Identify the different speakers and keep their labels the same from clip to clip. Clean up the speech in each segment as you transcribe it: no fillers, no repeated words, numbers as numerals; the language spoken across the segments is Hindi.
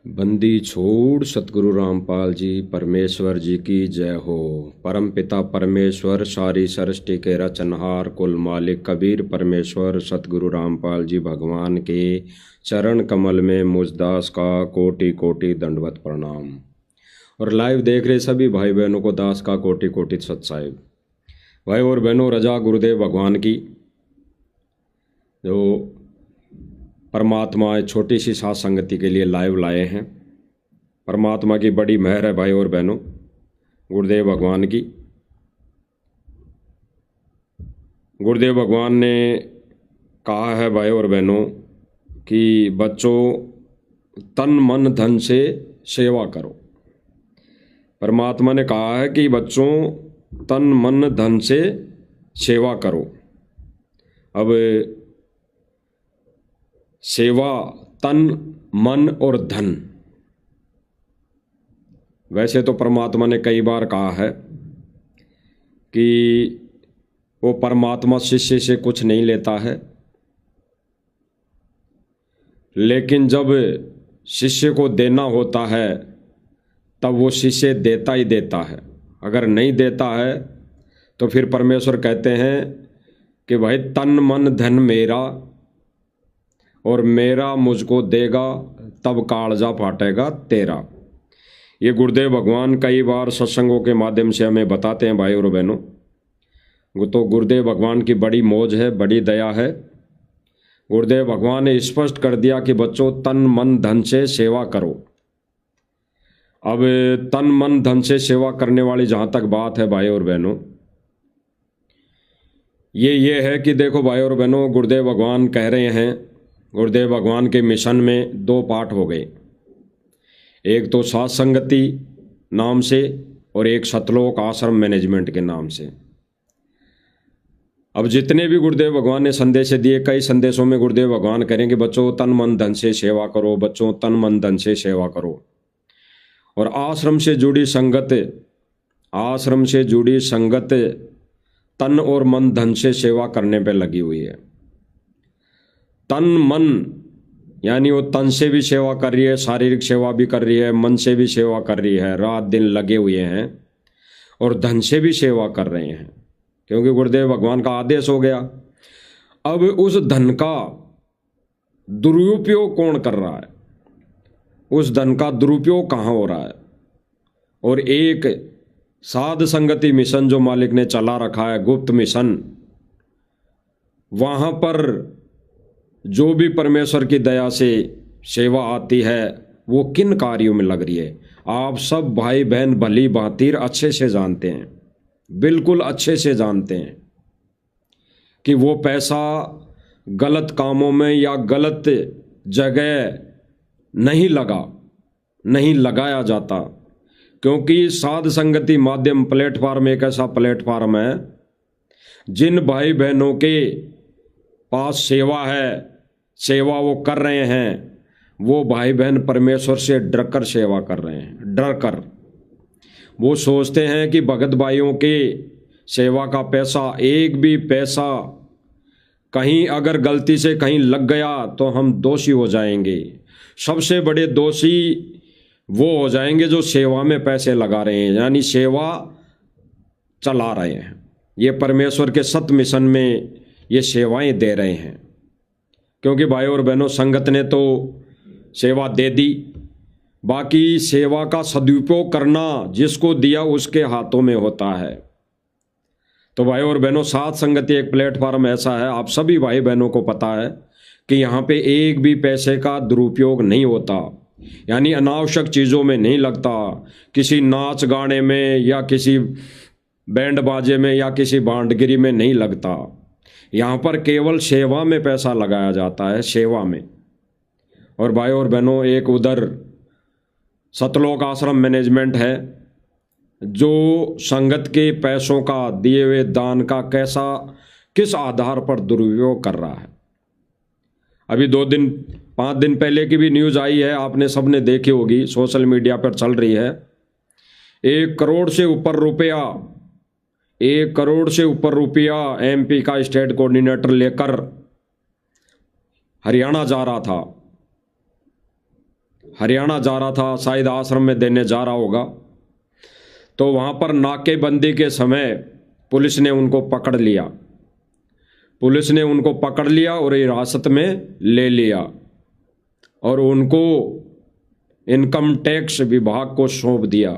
Speaker 1: बंदी छोड़ सतगुरु रामपाल जी परमेश्वर जी की जय हो। परम पिता परमेश्वर सारी सृष्टि के रचनहार कुल मालिक कबीर परमेश्वर सतगुरु रामपाल जी भगवान के चरण कमल में मुझदास का कोटि कोटि दंडवत प्रणाम। और लाइव देख रहे सभी भाई बहनों को दास का कोटि कोटि सत साहिब। भाई और बहनों, रजा गुरुदेव भगवान की जो परमात्मा छोटी सी साथ संगति के लिए लाइव लाए हैं। परमात्मा की बड़ी मेहर है भाई और बहनों, गुरुदेव भगवान की। गुरुदेव भगवान ने कहा है भाई और बहनों कि बच्चों तन मन धन से सेवा करो। परमात्मा ने कहा है कि बच्चों तन मन धन से सेवा करो। अब सेवा तन मन और धन, वैसे तो परमात्मा ने कई बार कहा है कि वो परमात्मा शिष्य से कुछ नहीं लेता है, लेकिन जब शिष्य को देना होता है तब वो शिष्य देता ही देता है। अगर नहीं देता है तो फिर परमेश्वर कहते हैं कि भाई तन मन धन मेरा और मेरा मुझको देगा तब कालजा फाटेगा तेरा। ये गुरुदेव भगवान कई बार सत्संगों के माध्यम से हमें बताते हैं भाई और बहनों। वो तो गुरुदेव भगवान की बड़ी मौज है, बड़ी दया है। गुरुदेव भगवान ने स्पष्ट कर दिया कि बच्चों तन मन धन से सेवा करो। अब तन मन धन से सेवा करने वाली जहाँ तक बात है भाई और बहनों, ये है कि देखो भाई और बहनों, गुरुदेव भगवान कह रहे हैं, गुरुदेव भगवान के मिशन में दो पार्ट हो गए। एक तो साथ संगति नाम से और एक सतलोक आश्रम मैनेजमेंट के नाम से। अब जितने भी गुरुदेव भगवान ने संदेश दिए, कई संदेशों में गुरुदेव भगवान करेंगे बच्चों तन मन धन से सेवा करो, बच्चों तन मन धन से सेवा करो। और आश्रम से जुड़ी संगत, आश्रम से जुड़ी संगत तन और मन धन से सेवा करने पे लगी हुई है। तन मन यानी वो तन से भी सेवा कर रही है, शारीरिक सेवा भी कर रही है, मन से भी सेवा कर रही है, रात दिन लगे हुए हैं। और धन से भी सेवा कर रहे हैं क्योंकि गुरुदेव भगवान का आदेश हो गया। अब उस धन का दुरुपयोग कौन कर रहा है, उस धन का दुरुपयोग कहाँ हो रहा है। और एक साध संगति मिशन जो मालिक ने चला रखा है, गुप्त मिशन, वहाँ पर जो भी परमेश्वर की दया से सेवा आती है वो किन कार्यों में लग रही है, आप सब भाई बहन भली भांति अच्छे से जानते हैं, बिल्कुल अच्छे से जानते हैं कि वो पैसा गलत कामों में या गलत जगह नहीं लगाया जाता। क्योंकि साध संगति माध्यम प्लेटफार्म एक ऐसा प्लेटफार्म है जिन भाई बहनों के पास सेवा है, सेवा वो कर रहे हैं, वो भाई बहन परमेश्वर से डरकर सेवा कर रहे हैं। डरकर वो सोचते हैं कि भगत भाइयों के सेवा का पैसा, एक भी पैसा कहीं अगर गलती से कहीं लग गया तो हम दोषी हो जाएंगे। सबसे बड़े दोषी वो हो जाएंगे जो सेवा में पैसे लगा रहे हैं, यानी सेवा चला रहे हैं, ये परमेश्वर के सत मिशन में ये सेवाएं दे रहे हैं। क्योंकि भाई और बहनों, संगत ने तो सेवा दे दी, बाकी सेवा का सदुपयोग करना जिसको दिया उसके हाथों में होता है। तो भाई और बहनों, साथ संगति एक प्लेटफार्म ऐसा है, आप सभी भाई बहनों को पता है कि यहाँ पे एक भी पैसे का दुरुपयोग नहीं होता, यानी अनावश्यक चीज़ों में नहीं लगता, किसी नाच गाने में या किसी बैंड बाजे में या किसी भांडगिरी में नहीं लगता। यहाँ पर केवल सेवा में पैसा लगाया जाता है, सेवा में। और भाई और बहनों, एक उधर सतलोक आश्रम मैनेजमेंट है जो संगत के पैसों का, दिए हुए दान का किस आधार पर दुरुपयोग कर रहा है। अभी 5 दिन पहले की भी न्यूज़ आई है, आपने सबने देखी होगी, सोशल मीडिया पर चल रही है। 1 करोड़ से ऊपर रुपया, 1 करोड़ से ऊपर रुपया एमपी का स्टेट कोऑर्डिनेटर लेकर हरियाणा जा रहा था। हरियाणा जा रहा था, शायद आश्रम में देने जा रहा होगा। तो वहाँ पर नाकेबंदी के समय पुलिस ने उनको पकड़ लिया। पुलिस ने उनको पकड़ लिया और हिरासत में ले लिया और उनको इनकम टैक्स विभाग को सौंप दिया।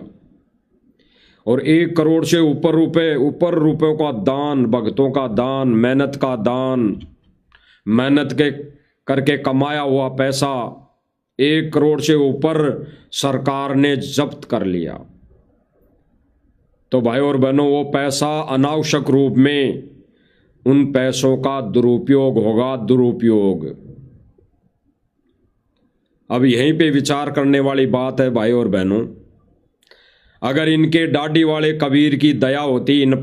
Speaker 1: और 1 करोड़ से ऊपर रुपयों का दान, भक्तों का दान, मेहनत का दान, मेहनत के करके कमाया हुआ पैसा 1 करोड़ से ऊपर सरकार ने जब्त कर लिया। तो भाई और बहनों, वो पैसा अनावश्यक रूप में उन पैसों का दुरुपयोग होगा, दुरुपयोग। अब यहीं पे विचार करने वाली बात है भाई और बहनों, अगर इनके डाडी वाले कबीर की दया होती, इन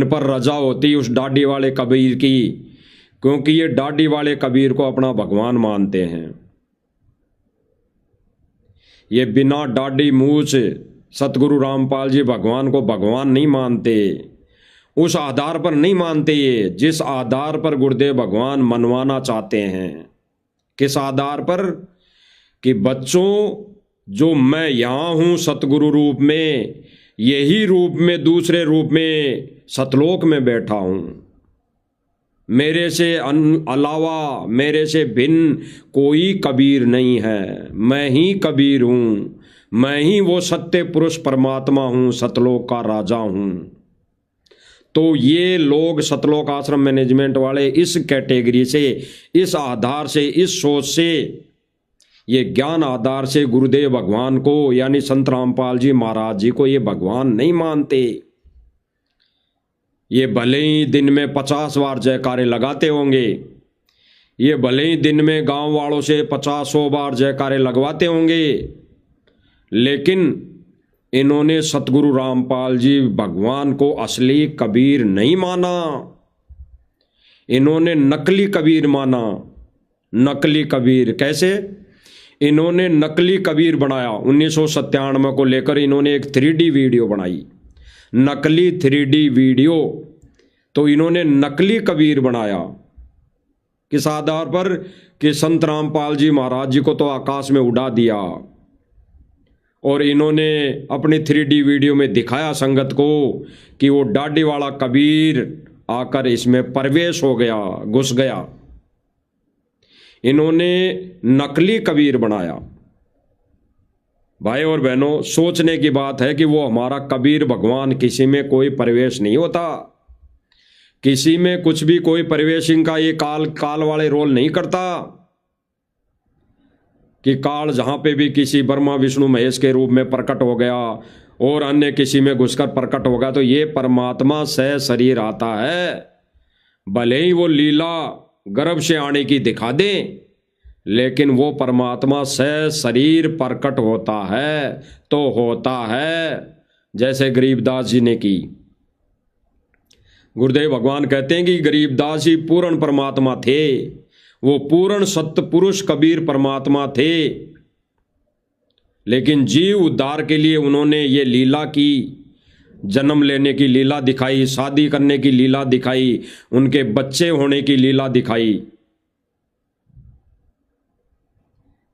Speaker 1: पर रजा होती उस डाडी वाले कबीर की, क्योंकि ये डाडी वाले कबीर को अपना भगवान मानते हैं। ये बिना डाडी मूछ सतगुरु रामपाल जी भगवान को भगवान नहीं मानते, उस आधार पर नहीं मानते ये जिस आधार पर गुरुदेव भगवान मनवाना चाहते हैं। किस आधार पर? कि बच्चों, जो मैं यहाँ हूँ सतगुरु रूप में, यही रूप में दूसरे रूप में सतलोक में बैठा हूँ। मेरे से अलावा, मेरे से भिन्न कोई कबीर नहीं है, मैं ही कबीर हूँ, मैं ही वो सत्य पुरुष परमात्मा हूँ, सतलोक का राजा हूँ। तो ये लोग सतलोक आश्रम मैनेजमेंट वाले इस कैटेगरी से, इस आधार से, इस सोच से, ये ज्ञान आधार से गुरुदेव भगवान को यानी संत रामपाल जी महाराज जी को ये भगवान नहीं मानते। ये भले ही दिन में 50 बार जयकारे लगाते होंगे, ये भले ही दिन में गांव वालों से 50-100 बार जयकारे लगवाते होंगे, लेकिन इन्होंने सतगुरु रामपाल जी भगवान को असली कबीर नहीं माना, इन्होंने नकली कबीर माना। नकली कबीर कैसे? इन्होंने नकली कबीर बनाया। 1997 को लेकर इन्होंने एक 3D वीडियो बनाई, नकली 3D वीडियो। तो इन्होंने नकली कबीर बनाया किस आधार पर? कि संत रामपाल जी महाराज जी को तो आकाश में उड़ा दिया और इन्होंने अपनी 3D वीडियो में दिखाया संगत को कि वो डाडी वाला कबीर आकर इसमें प्रवेश हो गया, घुस गया। इन्होंने नकली कबीर बनाया। भाई और बहनों, सोचने की बात है कि वो हमारा कबीर भगवान किसी में कोई प्रवेश नहीं होता, किसी में कुछ भी कोई प्रवेशिंग का ये काल वाले रोल नहीं करता कि काल जहां पे भी किसी ब्रह्मा विष्णु महेश के रूप में प्रकट हो गया और अन्य किसी में घुसकर प्रकट होगा। तो ये परमात्मा सह शरीर आता है, भले ही वो लीला गर्भ से आने की दिखा दे, लेकिन वो परमात्मा सह शरीर प्रकट होता है तो होता है, जैसे गरीबदास जी ने की। गुरुदेव भगवान कहते हैं कि गरीबदास जी पूर्ण परमात्मा थे, वो पूर्ण सत्य पुरुष कबीर परमात्मा थे, लेकिन जीव उद्धार के लिए उन्होंने ये लीला की, जन्म लेने की लीला दिखाई, शादी करने की लीला दिखाई, उनके बच्चे होने की लीला दिखाई।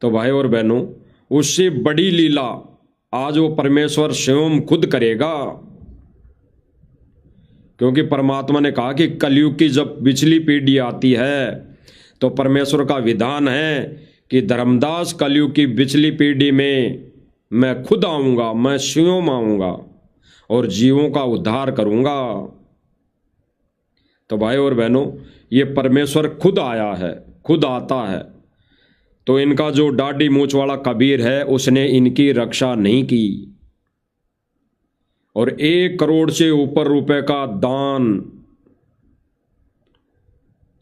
Speaker 1: तो भाई और बहनों, उससे बड़ी लीला आज वो परमेश्वर स्वयं खुद करेगा, क्योंकि परमात्मा ने कहा कि कलयुग की जब पिछली पीढ़ी आती है तो परमेश्वर का विधान है कि धर्मदास कलयुग की पिछली पीढ़ी में मैं खुद आऊँगा, मैं स्वयं आऊँगा और जीवों का उद्धार करूँगा। तो भाई और बहनों, ये परमेश्वर खुद आया है, खुद आता है। तो इनका जो डाडी मूछ वाला कबीर है उसने इनकी रक्षा नहीं की और 1 करोड़ से ऊपर रुपए का दान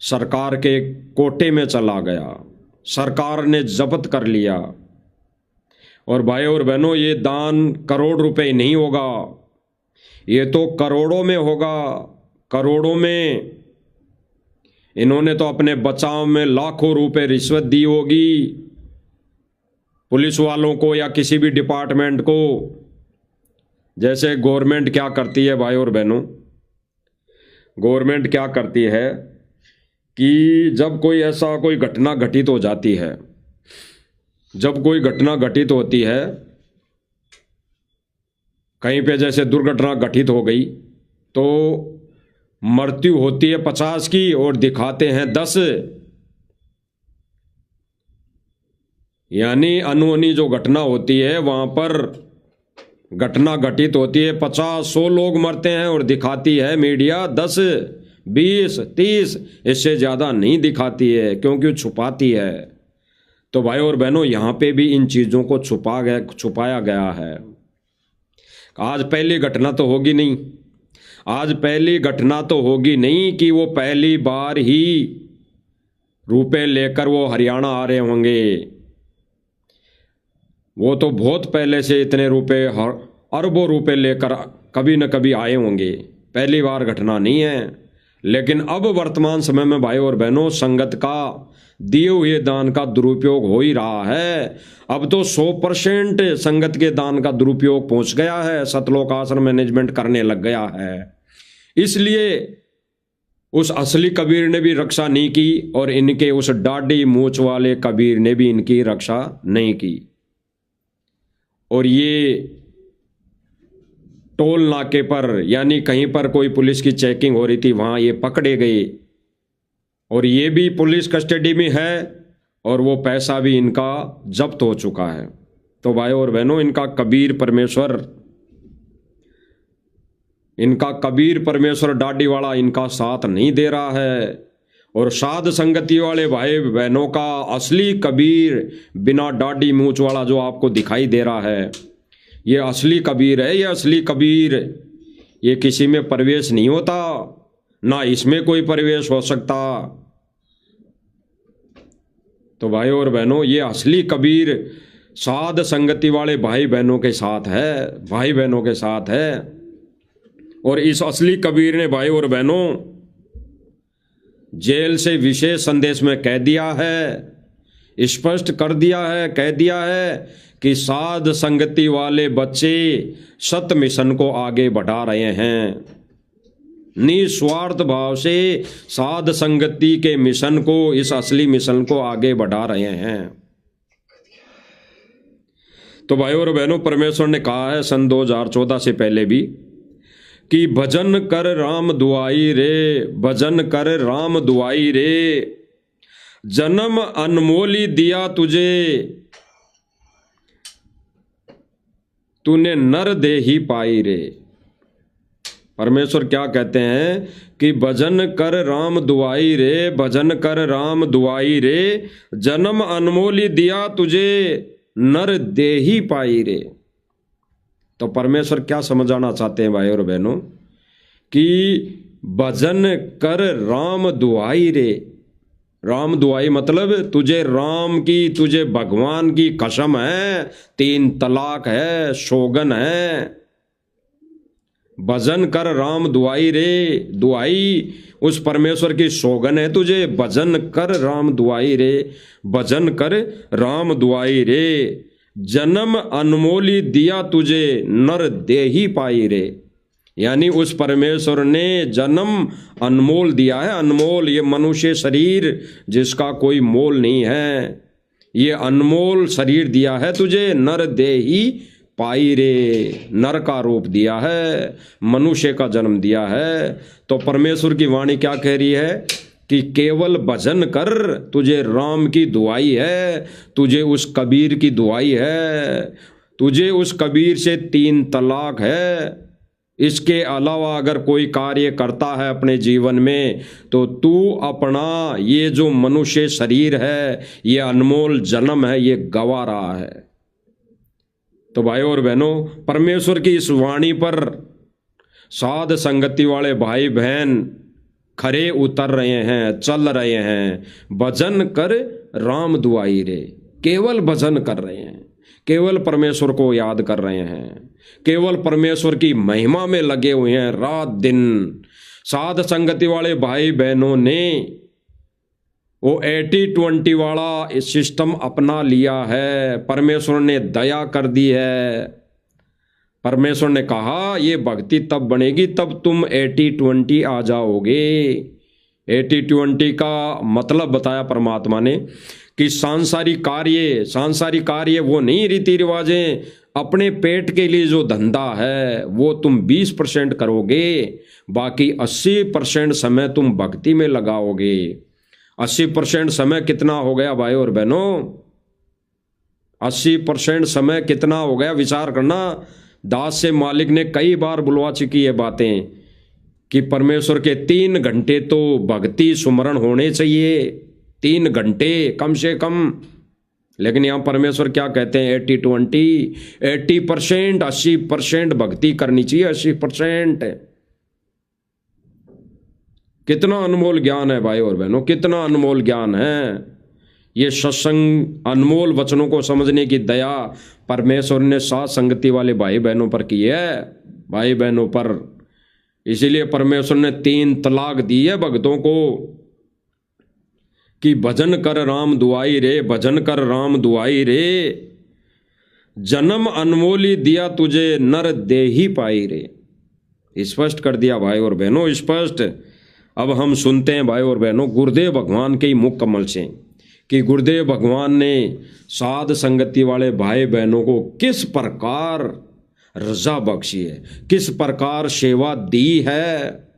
Speaker 1: सरकार के कोटे में चला गया, सरकार ने जब्त कर लिया। और भाई और बहनों, ये दान करोड़ रुपए नहीं होगा, ये तो करोड़ों में होगा, करोड़ों में। इन्होंने तो अपने बचाव में लाखों रुपए रिश्वत दी होगी पुलिस वालों को या किसी भी डिपार्टमेंट को। जैसे गवर्नमेंट क्या करती है भाई और बहनों, गवर्नमेंट क्या करती है कि जब कोई ऐसा कोई घटना घटित हो जाती है जब कोई घटना घटित होती है, कहीं पे जैसे दुर्घटना घटित हो गई, तो मृत्यु होती है 50 की और दिखाते हैं 10। यानी अनहोनी जो घटना होती है वहां पर घटना घटित होती है, 50-100 लोग मरते हैं और दिखाती है मीडिया 10, 20, 30, इससे ज़्यादा नहीं दिखाती है, क्योंकि छुपाती है। तो भाई और बहनों, यहाँ पे भी इन चीज़ों को छुपाया गया है। आज पहली घटना तो होगी नहीं, आज पहली घटना तो होगी नहीं कि वो पहली बार ही रुपए लेकर वो हरियाणा आ रहे होंगे। वो तो बहुत पहले से इतने रुपए, अरबों रुपए लेकर कभी न कभी आए होंगे, पहली बार घटना नहीं है। लेकिन अब वर्तमान समय में भाई और बहनों, संगत का दिए हुए दान का दुरुपयोग हो ही रहा है। अब तो 100% संगत के दान का दुरुपयोग पहुंच गया है, सतलोक आश्रम मैनेजमेंट करने लग गया है। इसलिए उस असली कबीर ने भी रक्षा नहीं की और इनके उस डाढ़ी मूंछ वाले कबीर ने भी इनकी रक्षा नहीं की। और ये टोल नाके पर, यानी कहीं पर कोई पुलिस की चेकिंग हो रही थी, वहां ये पकड़े गए और ये भी पुलिस कस्टडी में है और वो पैसा भी इनका जब्त हो चुका है। तो भाई और बहनों, इनका कबीर परमेश्वर डाडी वाला इनका साथ नहीं दे रहा है। और साध संगति वाले भाई बहनों का असली कबीर बिना डाडी मूंछ वाला जो आपको दिखाई दे रहा है, ये असली कबीर है। ये असली कबीर, ये किसी में प्रवेश नहीं होता, ना इसमें कोई प्रवेश हो सकता। तो भाई और बहनों, ये असली कबीर साध संगति वाले भाई बहनों के साथ है, भाई बहनों के साथ है। और इस असली कबीर ने भाई और बहनों जेल से विशेष संदेश में कह दिया है, स्पष्ट कर दिया है, कह दिया है कि साध संगति वाले बच्चे सत मिशन को आगे बढ़ा रहे हैं। निस्वार्थ भाव से साध संगति के मिशन को, इस असली मिशन को आगे बढ़ा रहे हैं। तो भाई और बहनों, परमेश्वर ने कहा है सन 2014 से पहले भी कि भजन कर राम दुआई रे, भजन कर राम दुआई रे, जन्म अनमोली दिया तुझे, तूने नर दे ही पाई रे। परमेश्वर क्या कहते हैं कि भजन कर राम दुआई रे, भजन कर राम दुआई रे, जन्म अनमोली दिया तुझे, नर दे ही पाई रे। तो परमेश्वर क्या समझाना चाहते हैं भाई और बहनों कि भजन कर राम दुआई रे। राम दुआई मतलब तुझे राम की, तुझे भगवान की कसम है, 3 तलाक है, शोगन है। भजन कर राम दुआई रे, दुआई उस परमेश्वर की सोगन है तुझे। भजन कर राम दुआई रे, भजन कर राम दुआई रे, जन्म अनमोली दिया तुझे, नर दे ही पाई रे। यानी उस परमेश्वर ने जन्म अनमोल दिया है। अनमोल, ये मनुष्य शरीर जिसका कोई मोल नहीं है, ये अनमोल शरीर दिया है तुझे, नर दे ही पाई रे। नर का रूप दिया है, मनुष्य का जन्म दिया है। तो परमेश्वर की वाणी क्या कह रही है कि केवल भजन कर, तुझे राम की दुआई है, तुझे उस कबीर की दुआई है, तुझे उस कबीर से 3 तलाक है। इसके अलावा अगर कोई कार्य करता है अपने जीवन में तो तू अपना ये जो मनुष्य शरीर है, ये अनमोल जन्म है, ये गवा रहा है। तो भाई और बहनों, परमेश्वर की इस वाणी पर साध संगति वाले भाई बहन खरे उतर रहे हैं, चल रहे हैं। भजन कर राम दुआई रे, केवल भजन कर रहे हैं, केवल परमेश्वर को याद कर रहे हैं, केवल परमेश्वर की महिमा में लगे हुए हैं रात दिन। साध संगति वाले भाई बहनों ने वो 80-20 वाला सिस्टम अपना लिया है। परमेश्वर ने दया कर दी है। परमेश्वर ने कहा ये भक्ति तब बनेगी तब तुम 80-20 आ जाओगे। 80-20 का मतलब बताया परमात्मा ने कि सांसारिक कार्य वो नहीं, रीति रिवाजें, अपने पेट के लिए जो धंधा है वो तुम 20% करोगे, बाकी 80% समय तुम भक्ति में लगाओगे। 80% समय कितना हो गया भाई और बहनों? 80% समय कितना हो गया? विचार करना। दास से मालिक ने कई बार बुलवा चुकी है बातें कि परमेश्वर के 3 घंटे तो भक्ति सुमरण होने चाहिए, 3 घंटे कम से कम। लेकिन यहां परमेश्वर क्या कहते हैं? 80-20, 80%, 80% भक्ति करनी चाहिए, 80%। कितना अनमोल ज्ञान है भाई और बहनों, कितना अनमोल ज्ञान है। ये सत्संग अनमोल वचनों को समझने की दया परमेश्वर ने साथ संगति वाले भाई बहनों पर की है, भाई बहनों पर। इसीलिए परमेश्वर ने 3 तलाक दी है भक्तों को कि भजन कर राम दुआई रे, भजन कर राम दुआई रे, जन्म अनमोली दिया तुझे नर देही पाई रे। स्पष्ट कर दिया भाई और बहनों, स्पष्ट। अब हम सुनते हैं भाई और बहनों गुरुदेव भगवान के ही मुख कमल से कि गुरुदेव भगवान ने साध संगति वाले भाई बहनों को किस प्रकार रजा बख्शी है, किस प्रकार सेवा दी है।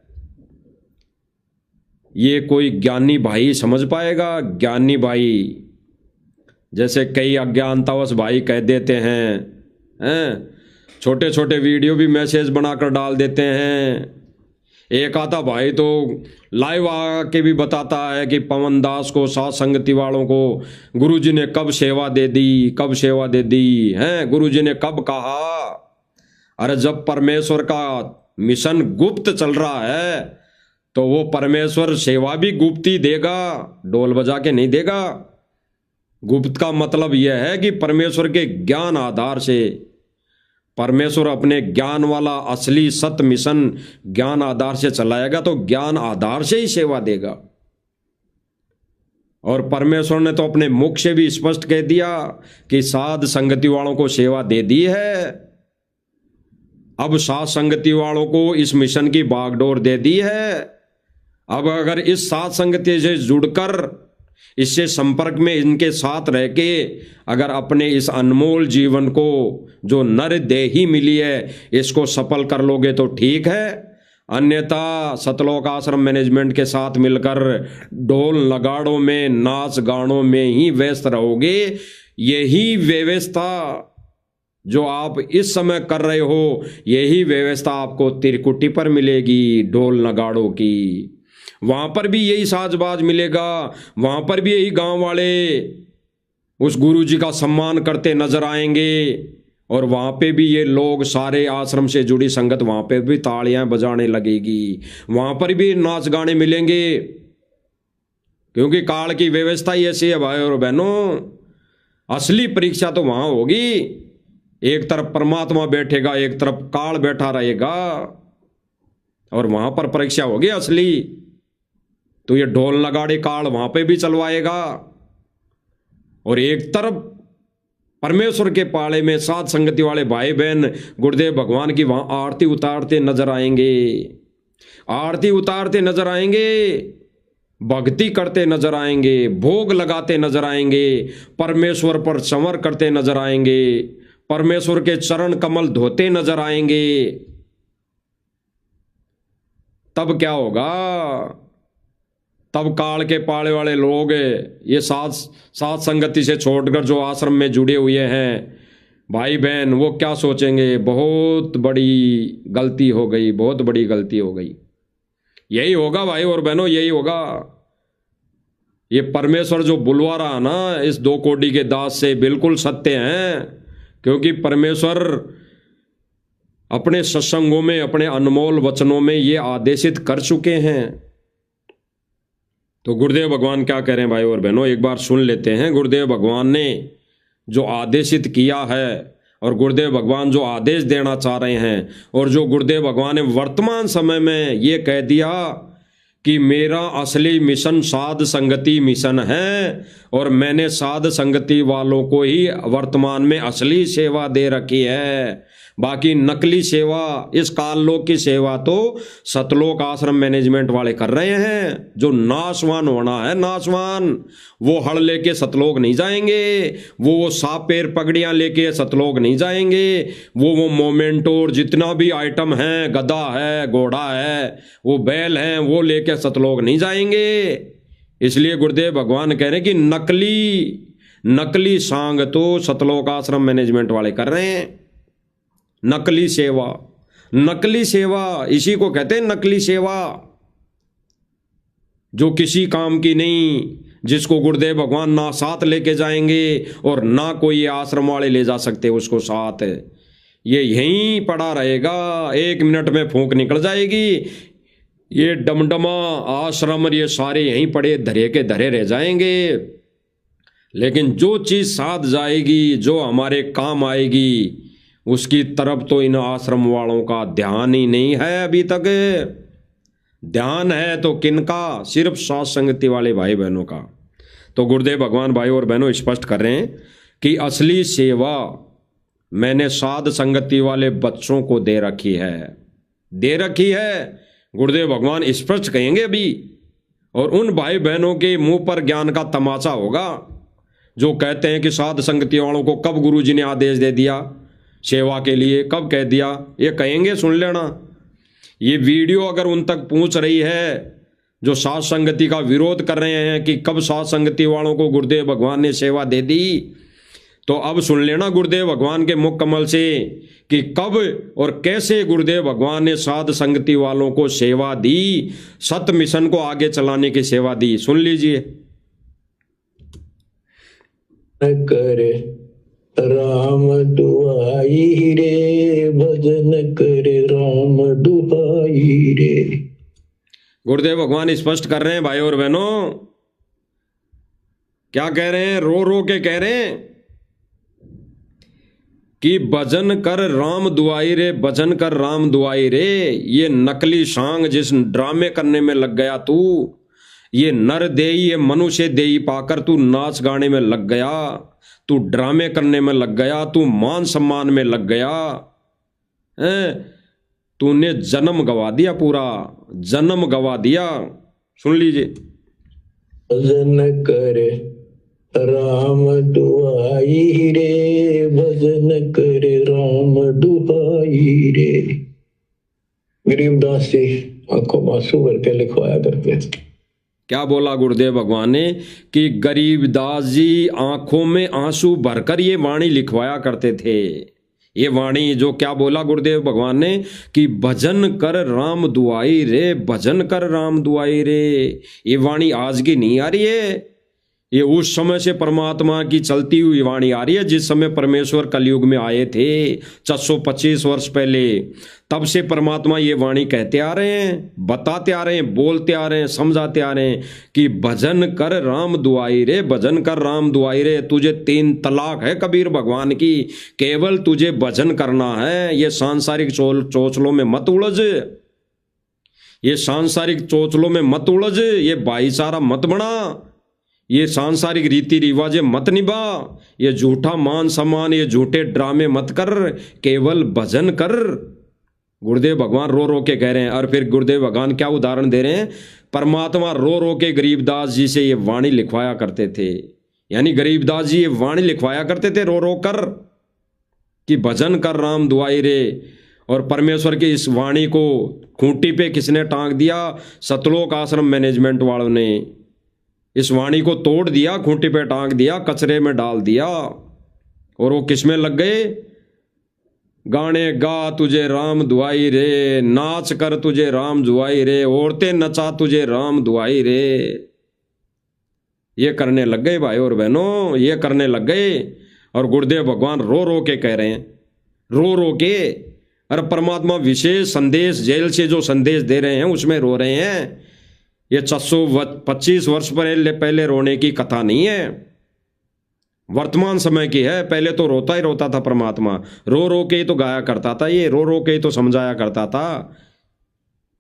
Speaker 1: ये कोई ज्ञानी भाई समझ पाएगा? ज्ञानी भाई जैसे कई अज्ञानतावश भाई कह देते हैं, छोटे छोटे वीडियो भी मैसेज बनाकर डाल देते हैं। एक आता भाई तो लाइव आके भी बताता है कि पवन दास को, साथ संगति वालों को गुरुजी ने कब सेवा दे दी, कब सेवा दे दी है, गुरुजी ने कब कहा। अरे जब परमेश्वर का मिशन गुप्त चल रहा है तो वो परमेश्वर सेवा भी गुप्त ही देगा, ढोल बजा के नहीं देगा। गुप्त का मतलब यह है कि परमेश्वर के ज्ञान आधार से परमेश्वर अपने ज्ञान वाला असली सत्य मिशन ज्ञान आधार से चलाएगा तो ज्ञान आधार से ही सेवा देगा। और परमेश्वर ने तो अपने मुख से भी स्पष्ट कह दिया कि साध संगति वालों को सेवा दे दी है। अब साध संगति वालों को इस मिशन की बागडोर दे दी है। अब अगर इस साध संगति से जुड़कर, इससे संपर्क में इनके साथ रह के अगर अपने इस अनमोल जीवन को जो नर देही मिली है इसको सफल कर लोगे तो ठीक है, अन्यथा सतलोक आश्रम मैनेजमेंट के साथ मिलकर ढोल नगाड़ों में, नाच गानों में ही व्यस्त रहोगे। यही व्यवस्था जो आप इस समय कर रहे हो, यही व्यवस्था आपको त्रिकुटी पर मिलेगी ढोल नगाड़ों की। वहां पर भी यही साजबाज मिलेगा, वहां पर भी यही गांव वाले उस गुरु जी का सम्मान करते नजर आएंगे, और वहां पे भी ये लोग सारे आश्रम से जुड़ी संगत वहां पे भी तालियां बजाने लगेगी, वहां पर भी नाच गाने मिलेंगे। क्योंकि काल की व्यवस्था ही ऐसी है भाई और बहनों। असली परीक्षा तो वहां होगी, एक तरफ परमात्मा बैठेगा, एक तरफ काल बैठा रहेगा, और वहां पर परीक्षा होगी असली। तो ये ढोल नगाड़े काल वहां पे भी चलवाएगा, और एक तरफ परमेश्वर के पाले में साध संगति वाले भाई बहन गुरुदेव भगवान की वहां आरती उतारते नजर आएंगे, आरती उतारते नजर आएंगे, भक्ति करते नजर आएंगे, भोग लगाते नजर आएंगे, परमेश्वर पर संवर करते नजर आएंगे, परमेश्वर के चरण कमल धोते नजर आएंगे। तब क्या होगा? तब काल के पाले वाले लोग ये साथ संगति से छोड़कर जो आश्रम में जुड़े हुए हैं भाई बहन, वो क्या सोचेंगे? बहुत बड़ी गलती हो गई, बहुत बड़ी गलती हो गई। यही होगा भाई और बहनों, यही होगा। ये परमेश्वर जो बुलवा रहा ना इस 2 कोटि के दास से बिल्कुल सत्य हैं, क्योंकि परमेश्वर अपने सत्संगों में, अपने अनमोल वचनों में ये आदेशित कर चुके हैं। तो गुरुदेव भगवान क्या कह रहे हैं भाई और बहनों, एक बार सुन लेते हैं। गुरुदेव भगवान ने जो आदेशित किया है और गुरुदेव भगवान जो आदेश देना चाह रहे हैं, और जो गुरुदेव भगवान ने वर्तमान समय में ये कह दिया कि मेरा असली मिशन साध संगति मिशन है, और मैंने साध संगति वालों को ही वर्तमान में असली सेवा दे रखी है। बाकी नकली सेवा, इस काललोक की सेवा तो सतलोक आश्रम मैनेजमेंट वाले कर रहे हैं। जो नाशवान होना है, नाशवान, वो हड़ लेके सतलोक नहीं जाएंगे, वो साफ पैर पगड़ियां लेके सतलोक नहीं जाएंगे, वो मोमेंटो और जितना भी आइटम है, गधा है, घोड़ा है, वो बैल हैं, वो लेके सतलोक नहीं जाएंगे। इसलिए गुरुदेव भगवान कह रहे हैं कि नकली सांग तो सतलोक आश्रम मैनेजमेंट वाले कर रहे हैं। नकली सेवा, नकली सेवा इसी को कहते हैं नकली सेवा, जो किसी काम की नहीं, जिसको गुरुदेव भगवान ना साथ लेके जाएंगे और ना कोई आश्रम वाले ले जा सकते उसको साथ। ये यहीं पड़ा रहेगा, 1 मिनट में फूंक निकल जाएगी। ये डमडमा आश्रम ये सारे यहीं पड़े धरे के धरे रह जाएंगे। लेकिन जो चीज साथ जाएगी, जो हमारे काम आएगी, उसकी तरफ तो इन आश्रम वालों का ध्यान ही नहीं है अभी तक। ध्यान है तो किनका? सिर्फ साथ संगति वाले भाई बहनों का। तो गुरुदेव भगवान भाई और बहनों स्पष्ट कर रहे हैं कि असली सेवा मैंने साध संगति वाले बच्चों को दे रखी है। गुरुदेव भगवान स्पष्ट कहेंगे अभी, और उन भाई बहनों के मुंह पर ज्ञान का तमाचा होगा जो कहते हैं कि साध संगति वालों को कब गुरुजी ने आदेश दे दिया सेवा के लिए, कब कह दिया। ये कहेंगे, सुन लेना। ये वीडियो अगर उन तक पहुंच रही है जो साध संगति का विरोध कर रहे हैं कि कब साध संगति वालों को गुरुदेव भगवान ने सेवा दे दी, तो अब सुन लेना गुरुदेव भगवान के मुख कमल से कि कब और कैसे गुरुदेव भगवान ने साध संगति वालों को सेवा दी, सत मिशन को आगे चलाने की सेवा दी। सुन लीजिए।
Speaker 2: करे राम दुआई रे, भजन करे राम दुआई रे।
Speaker 1: गुरुदेव भगवान स्पष्ट कर रहे हैं भाई और बहनों, क्या कह रहे हैं? रो रो के कह रहे हैं कि भजन कर राम दुआई रे, भजन कर राम दुआई रे। ये नकली सांग जिस ड्रामे करने में लग गया तू, ये नर देई, ये मनुष्य देई पाकर तू नाच गाने में लग गया, तू ड्रामे करने में लग गया, तू मान सम्मान में लग गया, तूने जन्म गवा दिया, पूरा जन्म गवा दिया। सुन लीजिए।
Speaker 2: भजन करे राम दुआई रे, भजन करे राम दुआई रे। गरीबदास जी आंखों में आंसू भर के लिखवाया करते थे।
Speaker 1: क्या बोला गुरुदेव भगवान ने कि गरीबदास जी आंखों में आंसू भरकर ये वाणी लिखवाया करते थे। ये वाणी जो क्या बोला गुरुदेव भगवान ने कि भजन कर राम दुआई रे, भजन कर राम दुआई रे। ये वाणी आज की नहीं आ रही है, ये उस समय से परमात्मा की चलती हुई वाणी आ रही है जिस समय परमेश्वर कलयुग में आए थे 425 वर्ष पहले। तब से परमात्मा ये वाणी कहते आ रहे हैं, बताते आ रहे हैं, बोलते आ रहे हैं, समझाते आ रहे हैं कि भजन कर राम दुआई रे, भजन कर राम दुआई रे। तुझे 3 तलाक है कबीर भगवान की, केवल तुझे भजन करना है। ये सांसारिक चोचलों में मत उलझ, ये सांसारिक चोचलों में मत उलझ, ये भाईचारा मत बना, ये सांसारिक रीति रिवाजे मत निभा, ये झूठा मान सम्मान, ये झूठे ड्रामे मत कर, केवल भजन कर। गुरुदेव भगवान रो रो के कह रहे हैं। और फिर गुरुदेव भगवान क्या उदाहरण दे रहे हैं? परमात्मा रो रो के गरीबदास जी से ये वाणी लिखवाया करते थे। यानी गरीबदास जी ये वाणी लिखवाया करते थे रो रो कर कि भजन कर राम दुआई रे। और परमेश्वर की इस वाणी को खूंटी पे किसने टांग दिया? सतलोक आश्रम मैनेजमेंट वालों ने इस वाणी को तोड़ दिया, खूंटी पे टांग दिया, कचरे में डाल दिया। और वो किसमें लग गए? गाने गा तुझे राम दुआई रे, नाच कर तुझे राम दुआई रे, औरतें नचा तुझे राम दुआई रे। ये करने लग गए भाई और बहनों, ये करने लग गए। और गुरुदेव भगवान रो रो के कह रहे हैं, रो रो के। अरे परमात्मा विशेष संदेश जेल से जो संदेश दे रहे हैं उसमें रो रहे हैं। ये 425 वर्ष पहले रोने की कथा नहीं है, वर्तमान समय की है। पहले तो रोता ही रोता था परमात्मा, रो रो के ही तो गाया करता था, ये रो रो के ही तो समझाया करता था,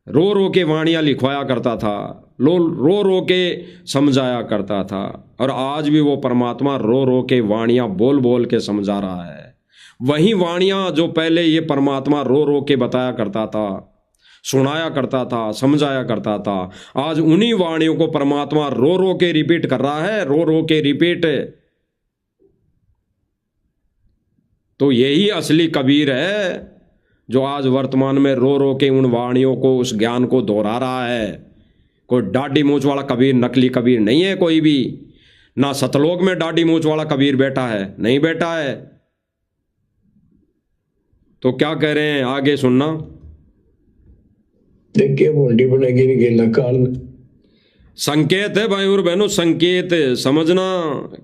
Speaker 1: रो रो के वाणियाँ लिखवाया करता था, रो रो के समझाया करता था। और आज भी वो परमात्मा रो रो के वाणियाँ बोल बोल के समझा रहा है, वही वाणियां जो पहले ये परमात्मा रो रो के बताया करता था, सुनाया करता था, समझाया करता था, आज उन्हीं वाणियों को परमात्मा रो रो के रिपीट कर रहा है, रो रो के रिपीट। तो यही असली कबीर है जो आज वर्तमान में रो रो के उन वाणियों को, उस ज्ञान को दोहरा रहा है। कोई दाढ़ी मूंछ वाला कबीर, नकली कबीर नहीं है कोई भी। ना सतलोक में दाढ़ी मूंछ वाला कबीर बैठा है, नहीं बैठा है। तो क्या कह रहे हैं, आगे सुनना।
Speaker 2: देखिए बूंदी बनेगी नहीं गिरना काल।
Speaker 1: संकेत है भाई और बहनों, संकेत समझना।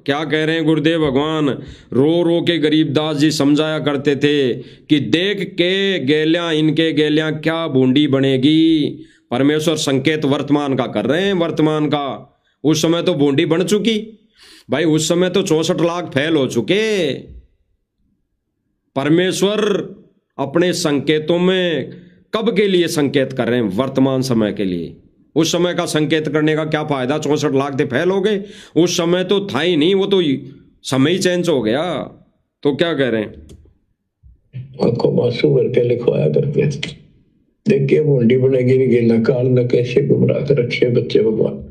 Speaker 1: क्या कह रहे हैं गुरुदेव भगवान, रो रो के गरीबदास जी समझाया करते थे कि देख के गेलियां, इनके गेलियां क्या बूंदी बनेगी। परमेश्वर संकेत वर्तमान का कर रहे हैं, वर्तमान का। उस समय तो बूंदी बन चुकी भाई, उस समय तो 64 लाख फैल हो चुके। परमेश्वर अपने संकेतों में कब के लिए संकेत कर रहे हैं, वर्तमान समय के लिए। उस समय का संकेत करने का क्या फायदा, 64 लाख थे फैल हो गए। उस समय तो था ही नहीं, वो तो समय ही चेंज हो गया। तो क्या कह रहे हैं,
Speaker 2: आंखों में आंसू भर के लिखवाया करते थे, देखिए बूंदी बनेगी नहीं गिरना काल, न कैसे गुमराह कर रखे बच्चे भगवान।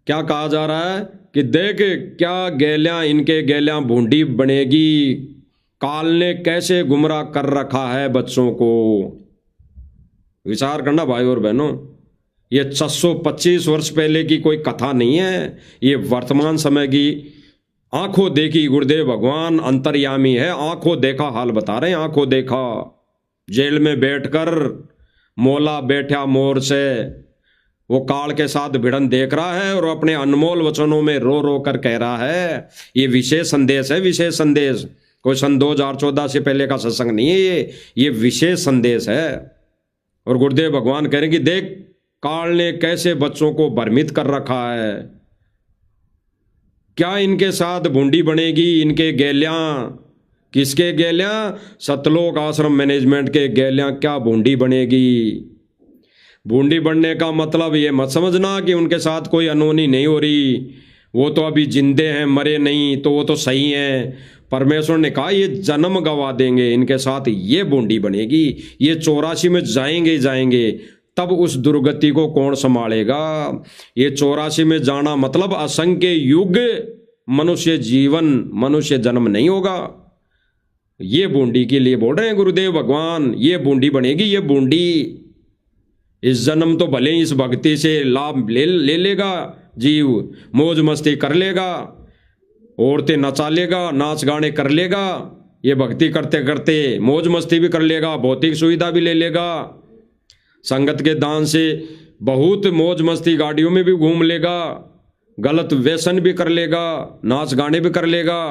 Speaker 1: क्या कहा जा रहा है कि देख क्या गेलियां, इनके गेलियां बूंदी बनेगी, काल ने कैसे गुमराह कर रखा है बच्चों को। विचार करना भाई और बहनों, ये 625 वर्ष पहले की कोई कथा नहीं है, ये वर्तमान समय की आंखों देखी। गुरुदेव भगवान अंतर्यामी है, आंखों देखा हाल बता रहे हैं, आंखों देखा। जेल में बैठकर मौला बैठा मोर से, वो काल के साथ भिड़न देख रहा है और अपने अनमोल वचनों में रो रो कर कह रहा है। ये विशेष संदेश है, विशेष संदेश। कोई सन 2014 से पहले का सत्संग नहीं है ये विशेष संदेश है। और गुरुदेव भगवान कह रहे हैं कि देख काल ने कैसे बच्चों को भ्रमित कर रखा है, क्या इनके साथ बूंदी बनेगी, इनके गेलियां। किसके गेलियां, सतलोक आश्रम मैनेजमेंट के गेलियां क्या बूंदी बनेगी। बूंदी बनने का मतलब ये मत समझना कि उनके साथ कोई अनहोनी नहीं हो रही, वो तो अभी जिंदे हैं, मरे नहीं, तो वो तो सही हैं। परमेश्वर ने कहा ये जन्म गवा देंगे, इनके साथ ये बूंदी बनेगी, ये 84 में जाएंगे ही जाएंगे। तब उस दुर्गति को कौन संभालेगा। ये 84 में जाना मतलब असंख्य युग मनुष्य जीवन, मनुष्य जन्म नहीं होगा। ये बूंदी के लिए बोल रहे हैं गुरुदेव भगवान, ये बूंदी बनेगी, ये बूंदी। इस जन्म तो भले ही इस भक्ति से लाभ ले लेगा जीव, मौज मस्ती कर लेगा, औरतें नचा लेगा, नाच गाने कर लेगा, ये भक्ति करते करते मौज मस्ती भी कर लेगा, भौतिक सुविधा भी ले लेगा, संगत के दान से बहुत मौज मस्ती, गाड़ियों में भी घूम लेगा, गलत व्यसन भी कर लेगा, नाच गाने भी कर लेगा।